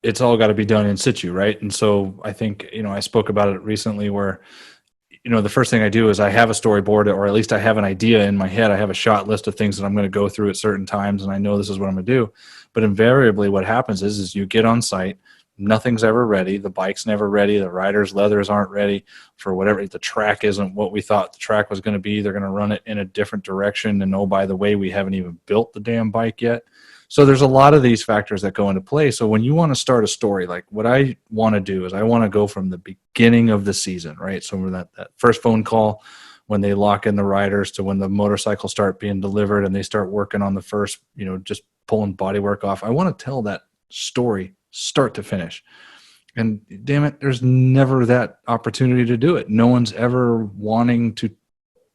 it's all got to be done in situ, right? And so I think, I spoke about it recently where, the first thing I do is I have a storyboard, or at least I have an idea in my head. I have a shot list of things that I'm going to go through at certain times, and I know this is what I'm going to do. But invariably what happens is you get on site, nothing's ever ready. The bike's never ready. The riders' leathers aren't ready for whatever. The track isn't what we thought the track was going to be. They're going to run it in a different direction. And oh, by the way, we haven't even built the damn bike yet. So there's a lot of these factors that go into play. So when you want to start a story, like what I want to do is I want to go from the beginning of the season, right? So when that first phone call, when they lock in the riders to when the motorcycles start being delivered and they start working on the first, just pulling bodywork off. I want to tell that story start to finish. And damn it, there's never that opportunity to do it. No one's ever wanting to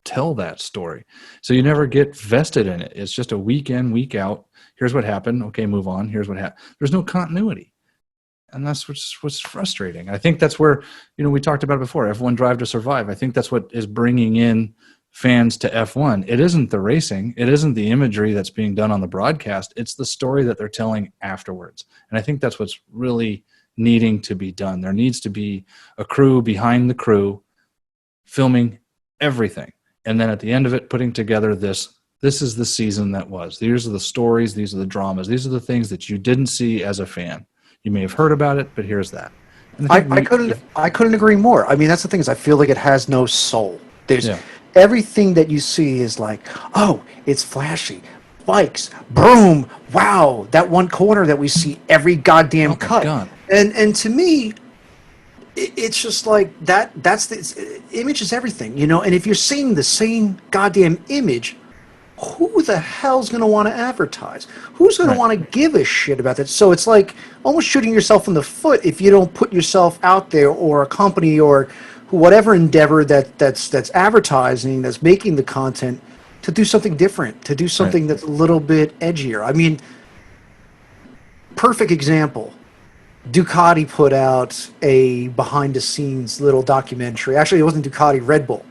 tell that story. So you never get vested in it. It's just a week in, week out. Here's what happened. Okay, move on. Here's what happened. There's no continuity. And that's what's frustrating. I think that's where, we talked about it before, F1 Drive to Survive. I think that's what is bringing in fans to F1. It isn't the racing. It isn't the imagery that's being done on the broadcast. It's the story that they're telling afterwards. And I think that's what's really needing to be done. There needs to be a crew behind the crew filming everything. And then at the end of it, putting together this is the season that was. These are the stories. These are the dramas. These are the things that you didn't see as a fan. You may have heard about it, but here's that. I couldn't agree more. I mean, that's the thing is I feel like it has no soul. There's everything that you see is like, oh, it's flashy. Bikes, boom, wow, that one corner that we see every goddamn cut. God. And to me, it's just like that's the image is everything, and if you're seeing the same goddamn image, who the hell's going to want to advertise? Who's going to want to give a shit about that? So it's like almost shooting yourself in the foot if you don't put yourself out there, or a company or whatever endeavor that's advertising, that's making the content, to do something different, to do something that's a little bit edgier. I mean, perfect example. Ducati put out a behind-the-scenes little documentary. Actually, it wasn't Ducati, Red Bull.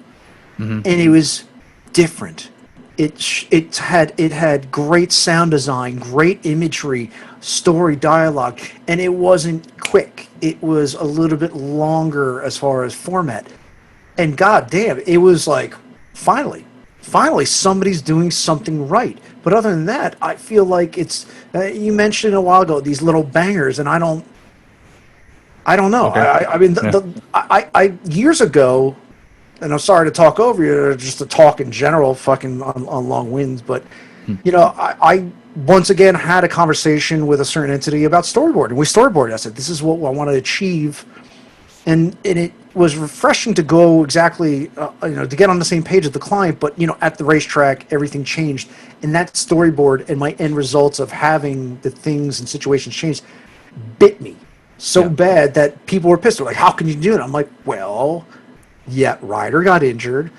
Mm-hmm. And it was different. It had great sound design, great imagery, story, dialogue, and it wasn't quick. It was a little bit longer as far as format. And goddamn, it was like, finally somebody's doing something right. But other than that, I feel like it's you mentioned a while ago these little bangers, and I don't know. Okay. I mean, I years ago, and I'm sorry to talk over you, just to talk in general, fucking on long winds, but I once again had a conversation with a certain entity about storyboarding. We storyboarded. I said, this is what I want to achieve, and it was refreshing to go exactly, to get on the same page as the client. But at the racetrack, everything changed, and that storyboard and my end results of having the things and situations changed bit me so bad that people were pissed. They're like, how can you do it? I'm like, well, rider got injured.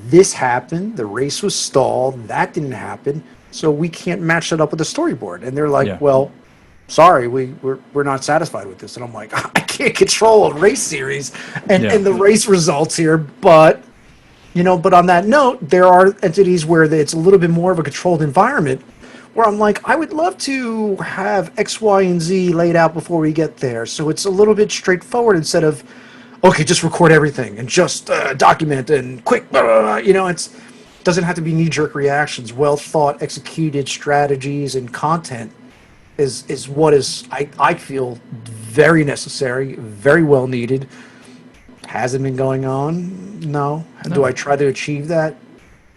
This happened. The race was stalled. That didn't happen. So we can't match that up with the storyboard. And they're like, well, sorry, we're not satisfied with this. And I'm like, I can't control a race series and the race results here. But, but on that note, there are entities where it's a little bit more of a controlled environment where I'm like, I would love to have X, Y, and Z laid out before we get there. So it's a little bit straightforward instead of, okay, just record everything and just document and quick, it's doesn't have to be knee-jerk reactions. Well thought, executed strategies and content is what is I feel very necessary, very well needed. Hasn't been going on. No. Do I try to achieve that?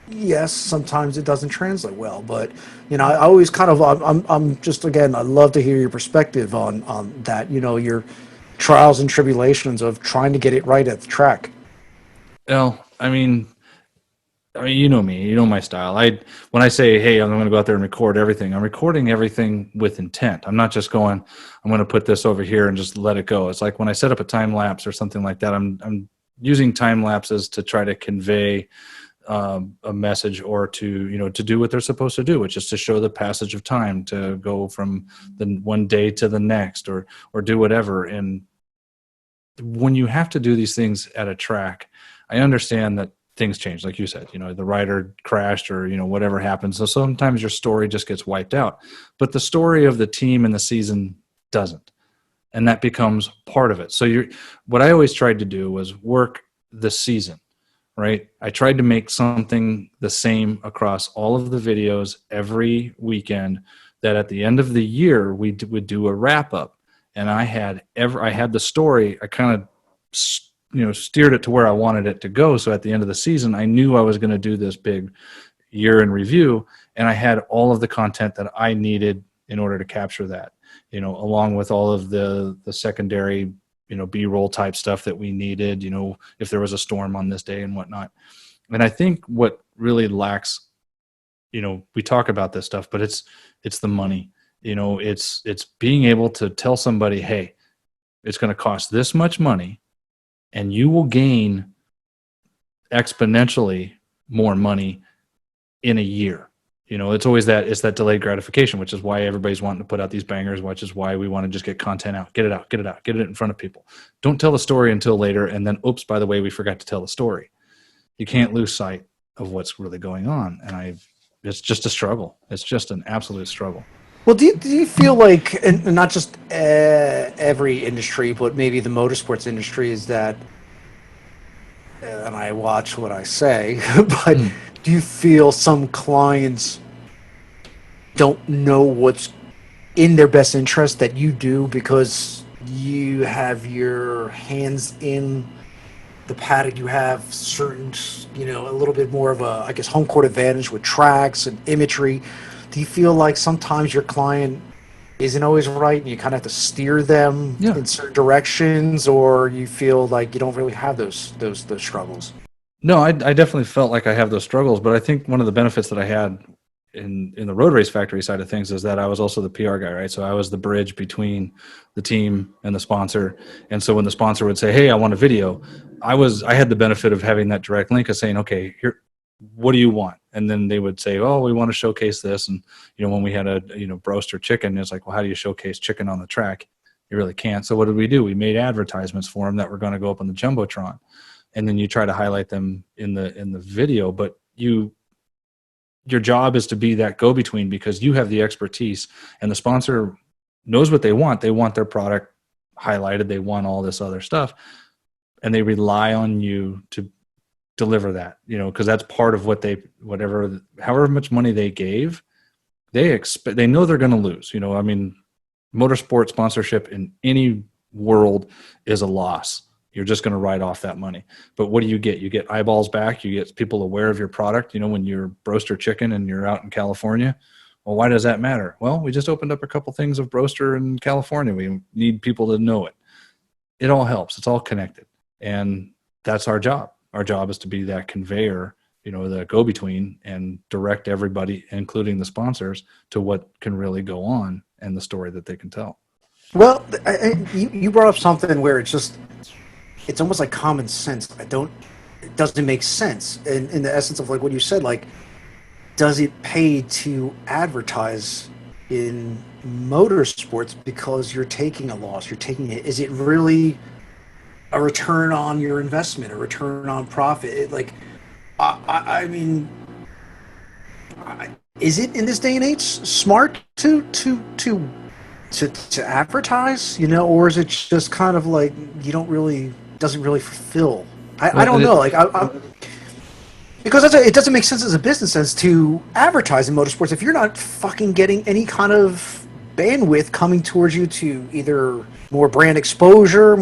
Yes. Sometimes it doesn't translate well, but I always kind of I'm just again I love to hear your perspective on that. Your trials and tribulations of trying to get it right at the track. Well, I mean, you know me, you know my style. When I say, hey, I'm going to go out there and record everything, I'm recording everything with intent. I'm not just going, I'm going to put this over here and just let it go. It's like when I set up a time lapse or something like that, I'm using time lapses to try to convey a message or to do what they're supposed to do, which is to show the passage of time, to go from the one day to the next or do whatever. And when you have to do these things at a track, I understand that things change, like you said, the rider crashed or, whatever happens. So sometimes your story just gets wiped out, but the story of the team and the season doesn't. And that becomes part of it. So what I always tried to do was work the season, right? I tried to make something the same across all of the videos every weekend, that at the end of the year, we would do a wrap up. And I had the story, I kind of steered it to where I wanted it to go. So at the end of the season, I knew I was going to do this big year in review, and I had all of the content that I needed in order to capture that, along with all of the secondary, B-roll type stuff that we needed, if there was a storm on this day and whatnot. And I think what really lacks, we talk about this stuff, but it's the money, it's being able to tell somebody, hey, it's going to cost this much money, and you will gain exponentially more money in a year. It's always it's that delayed gratification, which is why everybody's wanting to put out these bangers, which is why we want to just get content out, get it in front of people. Don't tell the story until later, and then, oops, by the way, we forgot to tell the story. You can't lose sight of what's really going on, and it's just a struggle. It's just an absolute struggle. Well, do you feel like, and not just every industry, but maybe the motorsports industry, is that, and I watch what I say, but do you feel some clients don't know what's in their best interest that you do because you have your hands in the paddock, you have certain, a little bit more of a, I guess, home court advantage with tracks and imagery? Do you feel like sometimes your client isn't always right and you kind of have to steer them in certain directions, or you feel like you don't really have those struggles? No, I definitely felt like I have those struggles, but I think one of the benefits that I had in the road race factory side of things is that I was also the PR guy, right? So I was the bridge between the team and the sponsor. And so when the sponsor would say, hey, I want a video, I had the benefit of having that direct link of saying, okay, here, what do you want? And then they would say, oh, we want to showcase this. And, when we had a, roast or chicken, it's like, well, how do you showcase chicken on the track? You really can't. So what did we do? We made advertisements for them that were going to go up on the Jumbotron. And then you try to highlight them in the video, but your job is to be that go-between because you have the expertise and the sponsor knows what they want. They want their product highlighted. They want all this other stuff, and they rely on you to deliver that, because that's part of what however much money they gave, they know they're going to lose. Motorsport sponsorship in any world is a loss. You're just going to write off that money. But what do you get? You get eyeballs back. You get people aware of your product. When you're Broaster Chicken and you're out in California, well, why does that matter? Well, we just opened up a couple things of Broaster in California. We need people to know it. It all helps. It's all connected. And that's our job. Our job is to be that conveyor, the go-between, and direct everybody, including the sponsors, to what can really go on and the story that they can tell. Well, you brought up something where it's almost like common sense. It doesn't make sense in the essence of like what you said. Like, does it pay to advertise in motorsports because you're taking a loss? You're taking it. Is it really a return on your investment, a return on profit? is it in this day and age smart to advertise, or is it just kind of like you don't really doesn't really fulfill? I don't know. Like because it doesn't make sense as a business sense to advertise in motorsports if you're not fucking getting any kind of bandwidth coming towards you to either more brand exposure,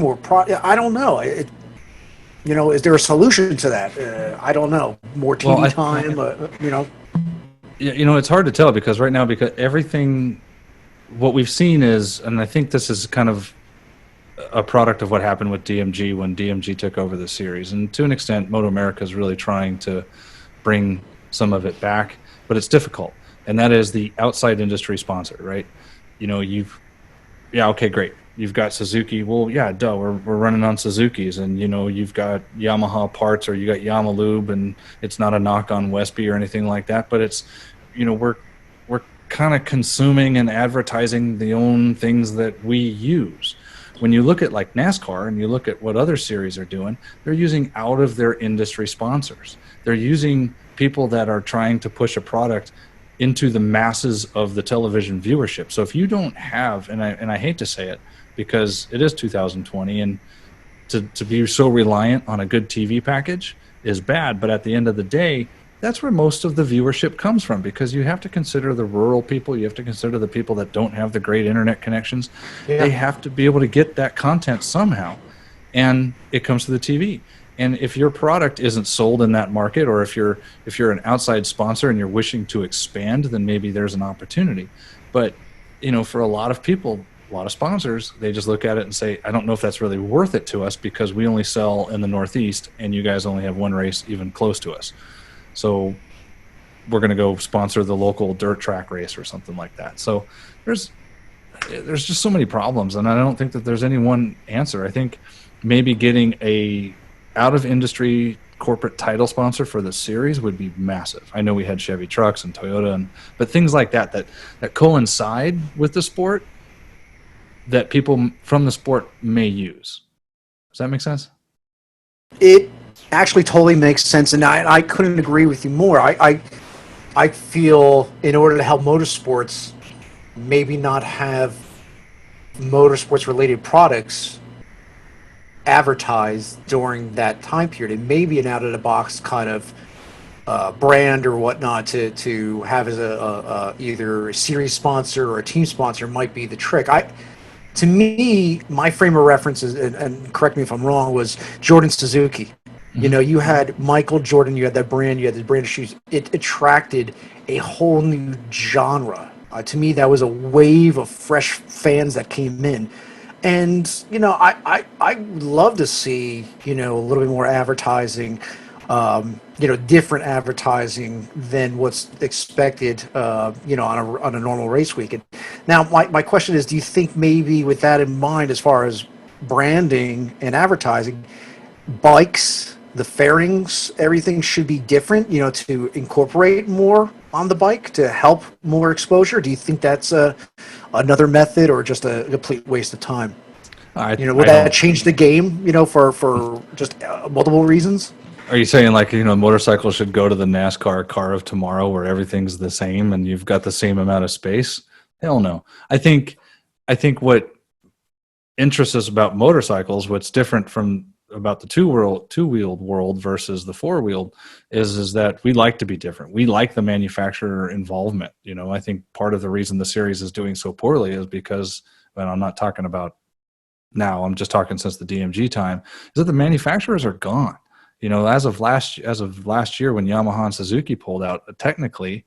I don't know. Is there a solution to that? I don't know. More TV time, Yeah, it's hard to tell because right now, because everything, what we've seen is, and I think this is kind of a product of what happened with DMG when DMG took over the series. And to an extent, MotoAmerica is really trying to bring some of it back, but it's difficult. And that is the outside industry sponsor, right? Okay, great. You've got Suzuki. Well, yeah, duh, we're running on Suzuki's, and you've got Yamaha parts, or you got Yamalube, and it's not a knock on Westby or anything like that, but it's, we're kind of consuming and advertising the own things that we use. When you look at like NASCAR and you look at what other series are doing, they're using out of their industry sponsors. They're using people that are trying to push a product into the masses of the television viewership. So if you don't have, and I hate to say it because it is 2020, and to be so reliant on a good TV package is bad, but at the end of the day, that's where most of the viewership comes from, because you have to consider the rural people, you have to consider the people that don't have the great internet connections. Yeah. They have to be able to get that content somehow, and it comes to the TV. And if your product isn't sold in that market, or if you're an outside sponsor and you're wishing to expand, then maybe there's an opportunity. But for a lot of people, a lot of sponsors, they just look at it and say, I don't know if that's really worth it to us because we only sell in the Northeast and you guys only have one race even close to us. So we're going to go sponsor the local dirt track race or something like that. So there's just so many problems, and I don't think that there's any one answer. I think maybe getting a out of industry corporate title sponsor for the series would be massive. I know we had Chevy trucks and Toyota, but things like that coincide with the sport that people from the sport may use. Does that make sense? It actually totally makes sense, and I couldn't agree with you more. I feel in order to help motorsports, maybe not have motorsports related products advertised during that time period, and maybe an out of the box kind of brand or whatnot to have as a either a series sponsor or a team sponsor might be the trick. To me, my frame of reference is, and correct me if I'm wrong, was Jordan Suzuki. You had Michael Jordan, you had that brand, you had the brand of shoes. It attracted a whole new genre. To me, that was a wave of fresh fans that came in. And, I would love to see, a little bit more advertising, different advertising than what's expected, on a normal race weekend. Now, my question is, do you think maybe with that in mind, as far as branding and advertising, bikes, the fairings, everything should be different, to incorporate more on the bike to help more exposure? Do you think that's another method, or just a complete waste of time? Would that change the game, for just multiple reasons? Are you saying like, motorcycles should go to the NASCAR car of tomorrow where everything's the same and you've got the same amount of space? Hell no. I think what interests us about motorcycles, what's different from about the two-wheeled world versus the four-wheeled is that we like to be different. We like the manufacturer involvement. I think part of the reason the series is doing so poorly is because, and I'm not talking about now, I'm just talking since the DMG time, is that the manufacturers are gone. As of last year when Yamaha and Suzuki pulled out, technically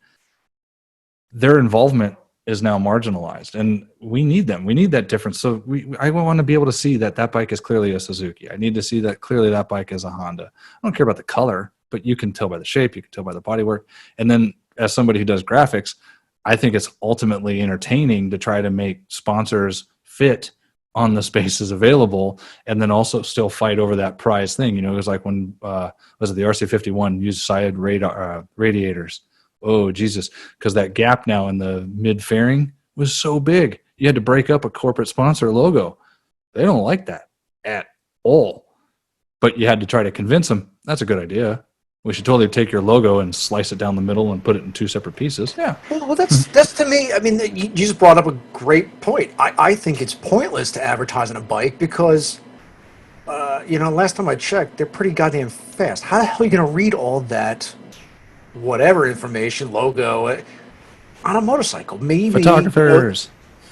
their involvement is now marginalized, and we need them. We need that difference. So I want to be able to see that bike is clearly a Suzuki. I need to see that clearly that bike is a Honda. I don't care about the color, but you can tell by the shape, you can tell by the bodywork. And then as somebody who does graphics, I think it's ultimately entertaining to try to make sponsors fit on the spaces available, and then also still fight over that prize thing. It was like when was it the RC51 used side radiators? Oh, Jesus, because that gap now in the mid fairing was so big. You had to break up a corporate sponsor logo. They don't like that at all. But you had to try to convince them, that's a good idea. We should totally take your logo and slice it down the middle and put it in 2 separate pieces. Yeah. Well, that's to me. I mean, you just brought up a great point. I think it's pointless to advertise on a bike because, last time I checked, they're pretty goddamn fast. How the hell are you going to read all that, whatever information, logo, on a motorcycle? Maybe Photographers.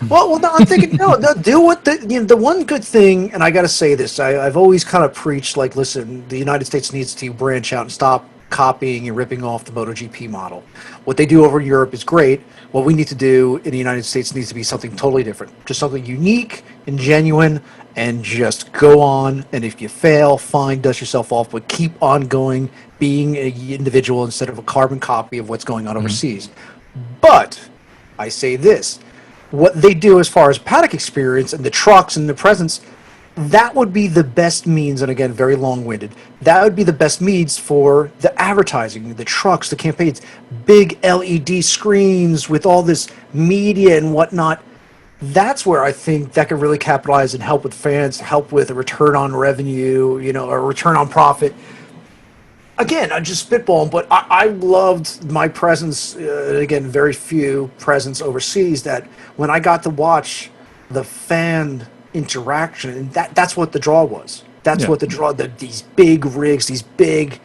Well, no, I'm thinking no. Do what the one good thing, and I got to say this. I've always kind of preached like, listen, the United States needs to branch out and stop copying and ripping off the MotoGP model. What they do over in Europe is great. What we need to do in the United States needs to be something totally different, just something unique and genuine, and just go on. And if you fail, fine, dust yourself off, but keep on going, being an individual instead of a carbon copy of what's going on overseas. But I say this. What they do as far as paddock experience and the trucks and the presence, that would be the best means, and again, very long-winded, that would be the best means for the advertising, the trucks, the campaigns, big LED screens with all this media and whatnot. That's where I think that could really capitalize and help with fans, help with a return on revenue, a return on profit. Again, I'm just spitballing, but I loved my presence, again, very few presence overseas, that when I got to watch the fan interaction, and that's what the draw was. That's what the draw, these big rigs, these big,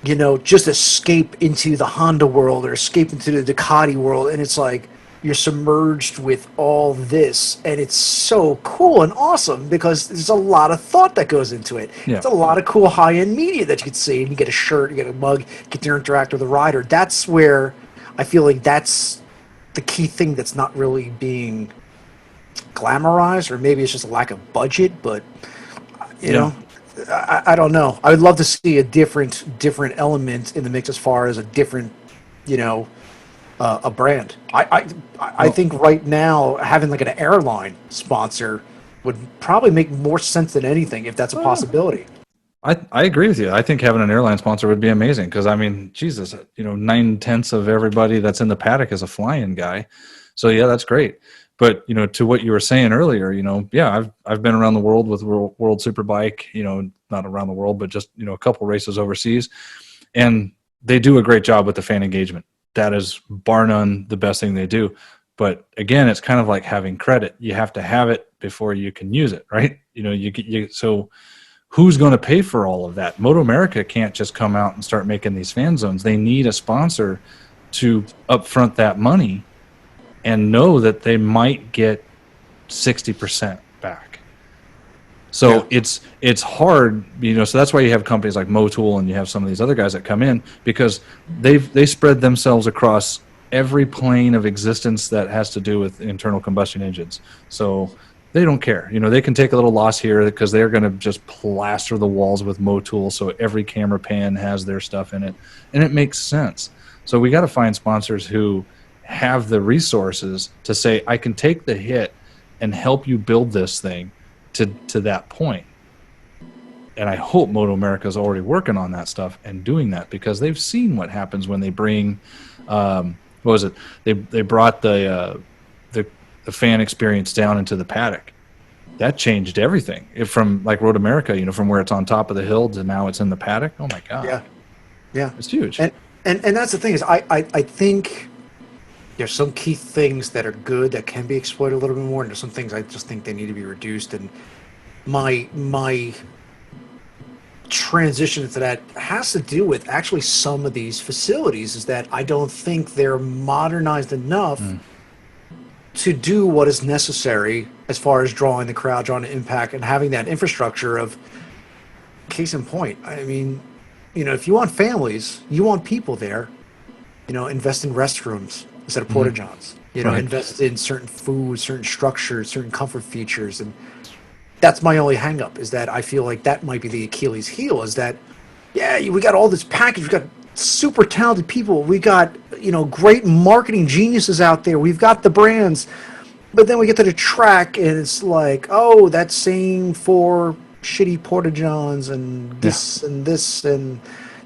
just escape into the Honda world or escape into the Ducati world, and it's like, you're submerged with all this, and it's so cool and awesome because there's a lot of thought that goes into it. Yeah. It's a lot of cool high-end media that you can see, and you get a shirt, you get a mug, get to interact with the rider. That's where I feel like that's the key thing that's not really being glamorized, or maybe it's just a lack of budget, but, I don't know. I would love to see a different element in the mix as far as a different, a brand. I think right now having like an airline sponsor would probably make more sense than anything if that's a possibility. I agree with you. I think having an airline sponsor would be amazing because, I mean, Jesus, 9/10 of everybody that's in the paddock is a fly-in guy. So, yeah, that's great. But, to what you were saying earlier, I've been around the world with World Superbike, not around the world, but just, a couple races overseas. And they do a great job with the fan engagement. That is, bar none, the best thing they do. But again, it's kind of like having credit. You have to have it before you can use it, right? So who's going to pay for all of that? MotoAmerica can't just come out and start making these fan zones. They need a sponsor to upfront that money and know that they might get 60% back. So it's hard, so that's why you have companies like Motul and you have some of these other guys that come in, because they spread themselves across every plane of existence that has to do with internal combustion engines. So they don't care. They can take a little loss here because they're going to just plaster the walls with Motul so every camera pan has their stuff in it, and it makes sense. So we got to find sponsors who have the resources to say, I can take the hit and help you build this thing to that point. And I hope MotoAmerica is already working on that stuff and doing that, because they've seen what happens when they bring they brought the fan experience down into the paddock. That changed everything. From like Road America, from where it's on top of the hill to now it's in the paddock. Oh my god. Yeah, it's huge. And that's the thing is I think there's some key things that are good that can be exploited a little bit more, and there's some things I just think they need to be reduced. And my transition into that has to do with actually some of these facilities is that I don't think they're modernized enough to do what is necessary as far as drawing the crowd, drawing the impact, and having that infrastructure of, case in point, I mean, if you want families, you want people there, invest in restrooms instead of porta johns, Right. invest in certain food, certain structures, certain comfort features. And that's my only hang up, is that I feel like that might be the Achilles heel, is that, we got all this package, we got super talented people, we got, great marketing geniuses out there, we've got the brands, but then we get to the track and it's like, oh, that's same for shitty porta johns and this and this, and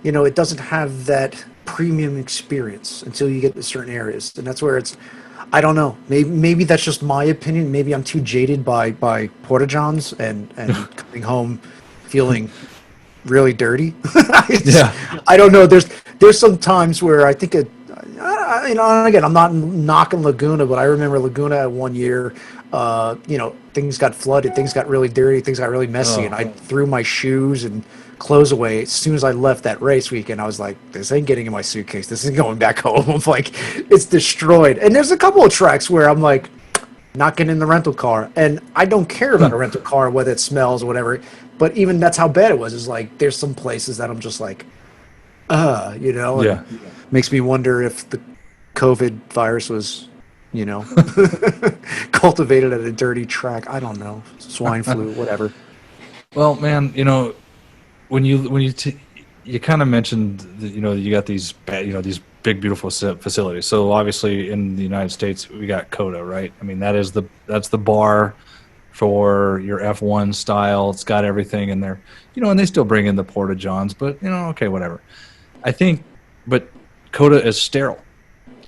it doesn't have that premium experience until you get to certain areas. And that's where it's, I don't know, maybe that's just my opinion, maybe I'm too jaded by porta johns and coming home feeling really dirty. Yeah. I don't know. There's some times where I think again, I'm not knocking Laguna, but I remember Laguna one year. Things got flooded, things got really dirty, things got really messy, and I threw my shoes and clothes away as soon as I left that race weekend. I was like, this ain't getting in my suitcase. This isn't going back home. I'm like, it's destroyed. And there's a couple of tracks where I'm like, not getting in the rental car, and I don't care about a rental car whether it smells or whatever. But even that's how bad it was. It's like there's some places that I'm just like, Yeah. makes me wonder if the COVID virus was, cultivated at a dirty track. I don't know, swine flu, whatever. Well, man, when you kind of mentioned that, you got these these big beautiful facilities. So obviously in the United States we got COTA, right? I mean that's the bar for your F1 style. It's got everything in there, and they still bring in the Porta Johns, but okay, whatever. I think, but COTA is sterile.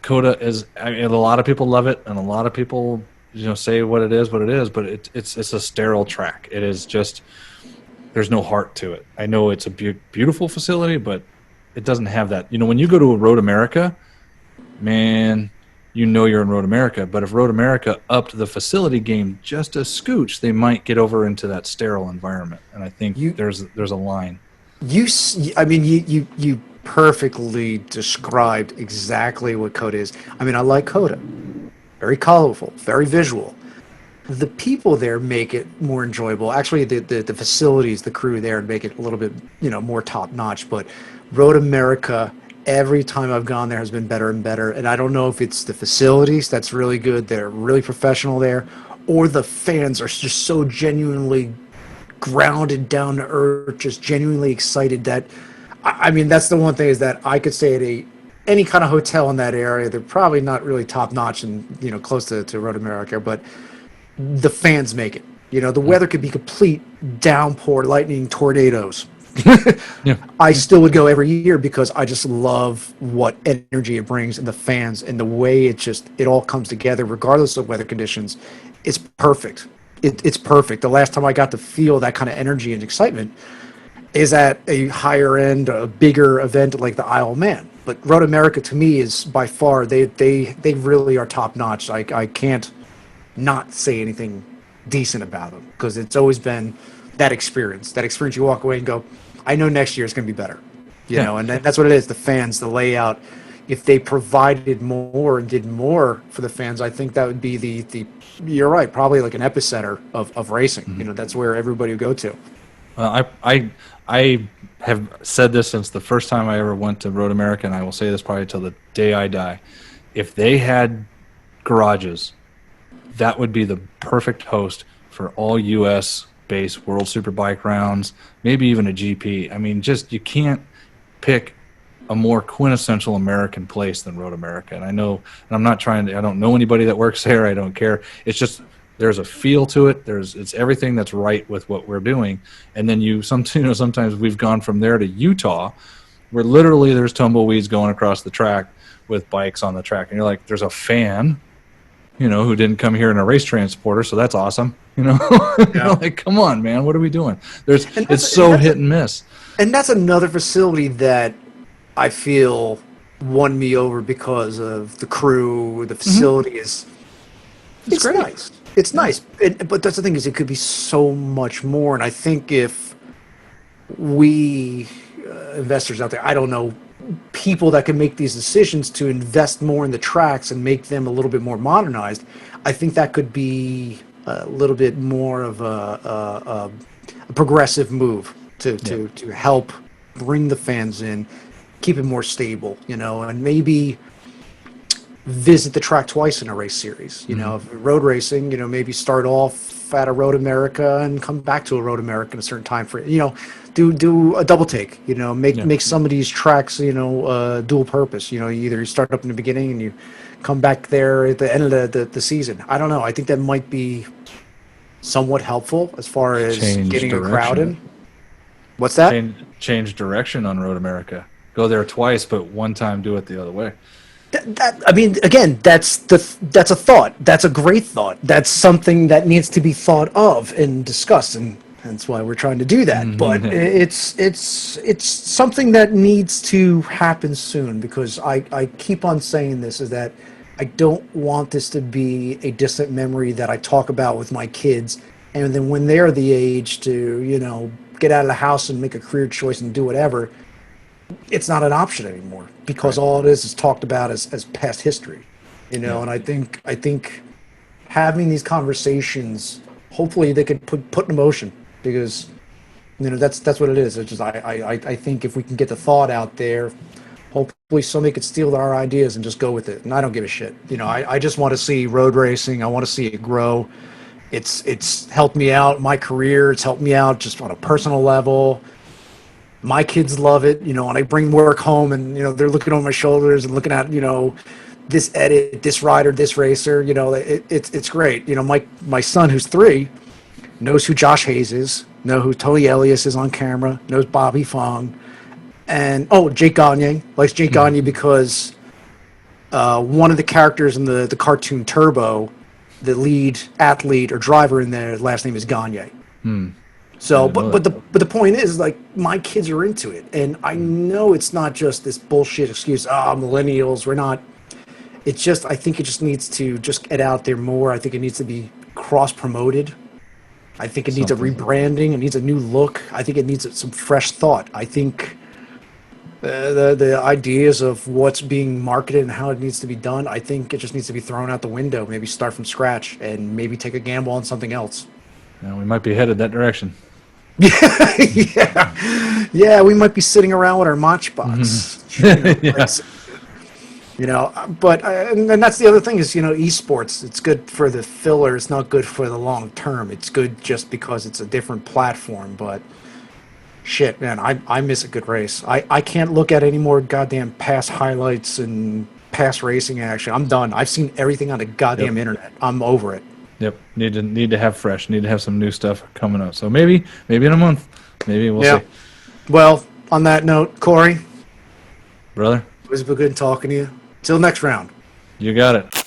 COTA is, a lot of people love it, and a lot of people say what it is, but it's a sterile track. It is just, there's no heart to it. I know it's a beautiful facility, but it doesn't have that. When you go to a Road America, man, you're in Road America. But if Road America upped the facility game just a scooch, they might get over into that sterile environment. And I think there's a line. You perfectly described exactly what COTA is. I mean, I like COTA. Very colorful, very visual. The people there make it more enjoyable. Actually, the facilities, the crew there make it a little bit, more top notch. But Road America, every time I've gone there, has been better and better. And I don't know if it's the facilities that's really good, they're really professional there, or the fans are just so genuinely grounded, down to earth, just genuinely excited. That I mean, that's the one thing, is that I could stay at any kind of hotel in that area. They're probably not really top notch and close to Road America, but the fans make it. The weather could be complete downpour, lightning, tornadoes. Yeah. I still would go every year because I just love what energy it brings, and the fans, and the way it all comes together regardless of weather conditions. It's perfect. It's perfect. The last time I got to feel that kind of energy and excitement is at a higher end, a bigger event like the Isle of Man. But Road America, to me, is by far, they really are top notch. I can't not say anything decent about them, because it's always been that experience. That experience, you walk away and go, I know next year is going to be better. And that's what it is. The fans, the layout. If they provided more and did more for the fans, I think that would be the you're right, probably like an epicenter of racing. Mm-hmm. That's where everybody would go to. I have said this since the first time I ever went to Road America, and I will say this probably till the day I die. If they had garages, that would be the perfect host for all U.S.-based World Superbike rounds, maybe even a GP. I mean, you can't pick a more quintessential American place than Road America. And I know, and I don't know anybody that works there. I don't care. It's just, there's a feel to it. It's everything that's right with what we're doing. And then sometimes we've gone from there to Utah, where literally there's tumbleweeds going across the track with bikes on the track. And you're like, there's a fan, who didn't come here in a race transporter. So that's awesome. Like, come on, man, what are we doing? It's so hit and miss. And that's another facility that I feel won me over because of the crew. The facility is it's great. Nice. It's nice, but that's the thing, is it could be so much more. And I think if we investors out there, I don't know, people that can make these decisions to invest more in the tracks and make them a little bit more modernized, I think that could be a little bit more of a progressive move to help bring the fans in, keep it more stable, and maybe visit the track twice in a race series. Road racing, maybe start off at a Road America and come back to a Road America in a certain time frame. Do a double take. Make some of these tracks, dual purpose. Either you start up in the beginning and you come back there at the end of the season. I don't know. I think that might be somewhat helpful as far as getting a crowd in. What's that? Change direction on Road America. Go there twice, but one time do it the other way. I mean, again, that's a thought. That's a great thought. That's something that needs to be thought of and discussed. And That's why we're trying to do that. But it's something that needs to happen soon, because I keep on saying this, is that I don't want this to be a distant memory that I talk about with my kids, and then when they're the age to, get out of the house and make a career choice and do whatever, it's not an option anymore, because all it is talked about as past history. And I think having these conversations, hopefully they could put in motion, because that's what it is. It's just I think if we can get the thought out there, hopefully somebody could steal our ideas and just go with it. And I don't give a shit. I just want to see road racing. I want to see it grow. It's helped me out in my career. It's helped me out just on a personal level. My kids love it. When I bring work home and they're looking over my shoulders and looking at this edit, this rider, this racer. It's great. My son, who's 3, knows who Josh Hayes is, know who Tony Elias is on camera, knows Bobby Fong, and Jake Gagne, likes Jake Gagne because one of the characters in the cartoon Turbo, the lead athlete or driver in there, last name is Gagne. So, but the point is, like, my kids are into it, and I know it's not just this bullshit excuse. Millennials, we're not. It's just, I think it just needs to just get out there more. I think it needs to be cross promoted. I think it needs a rebranding. It needs a new look. I think it needs some fresh thought. I think the ideas of what's being marketed and how it needs to be done, I think it just needs to be thrown out the window. Maybe start from scratch and maybe take a gamble on something else. Yeah, we might be headed that direction. Yeah, we might be sitting around with our matchbox. But and that's the other thing is, esports, it's good for the filler. It's not good for the long term. It's good just because it's a different platform. But shit, man, I miss a good race. I can't look at any more goddamn past highlights and past racing action. I'm done. I've seen everything on the goddamn internet. I'm over it. Yep. Need to have fresh. Need to have some new stuff coming up. So maybe in a month. Maybe we'll see. Well, on that note, Corey, brother, it was good talking to you. Till next round. You got it.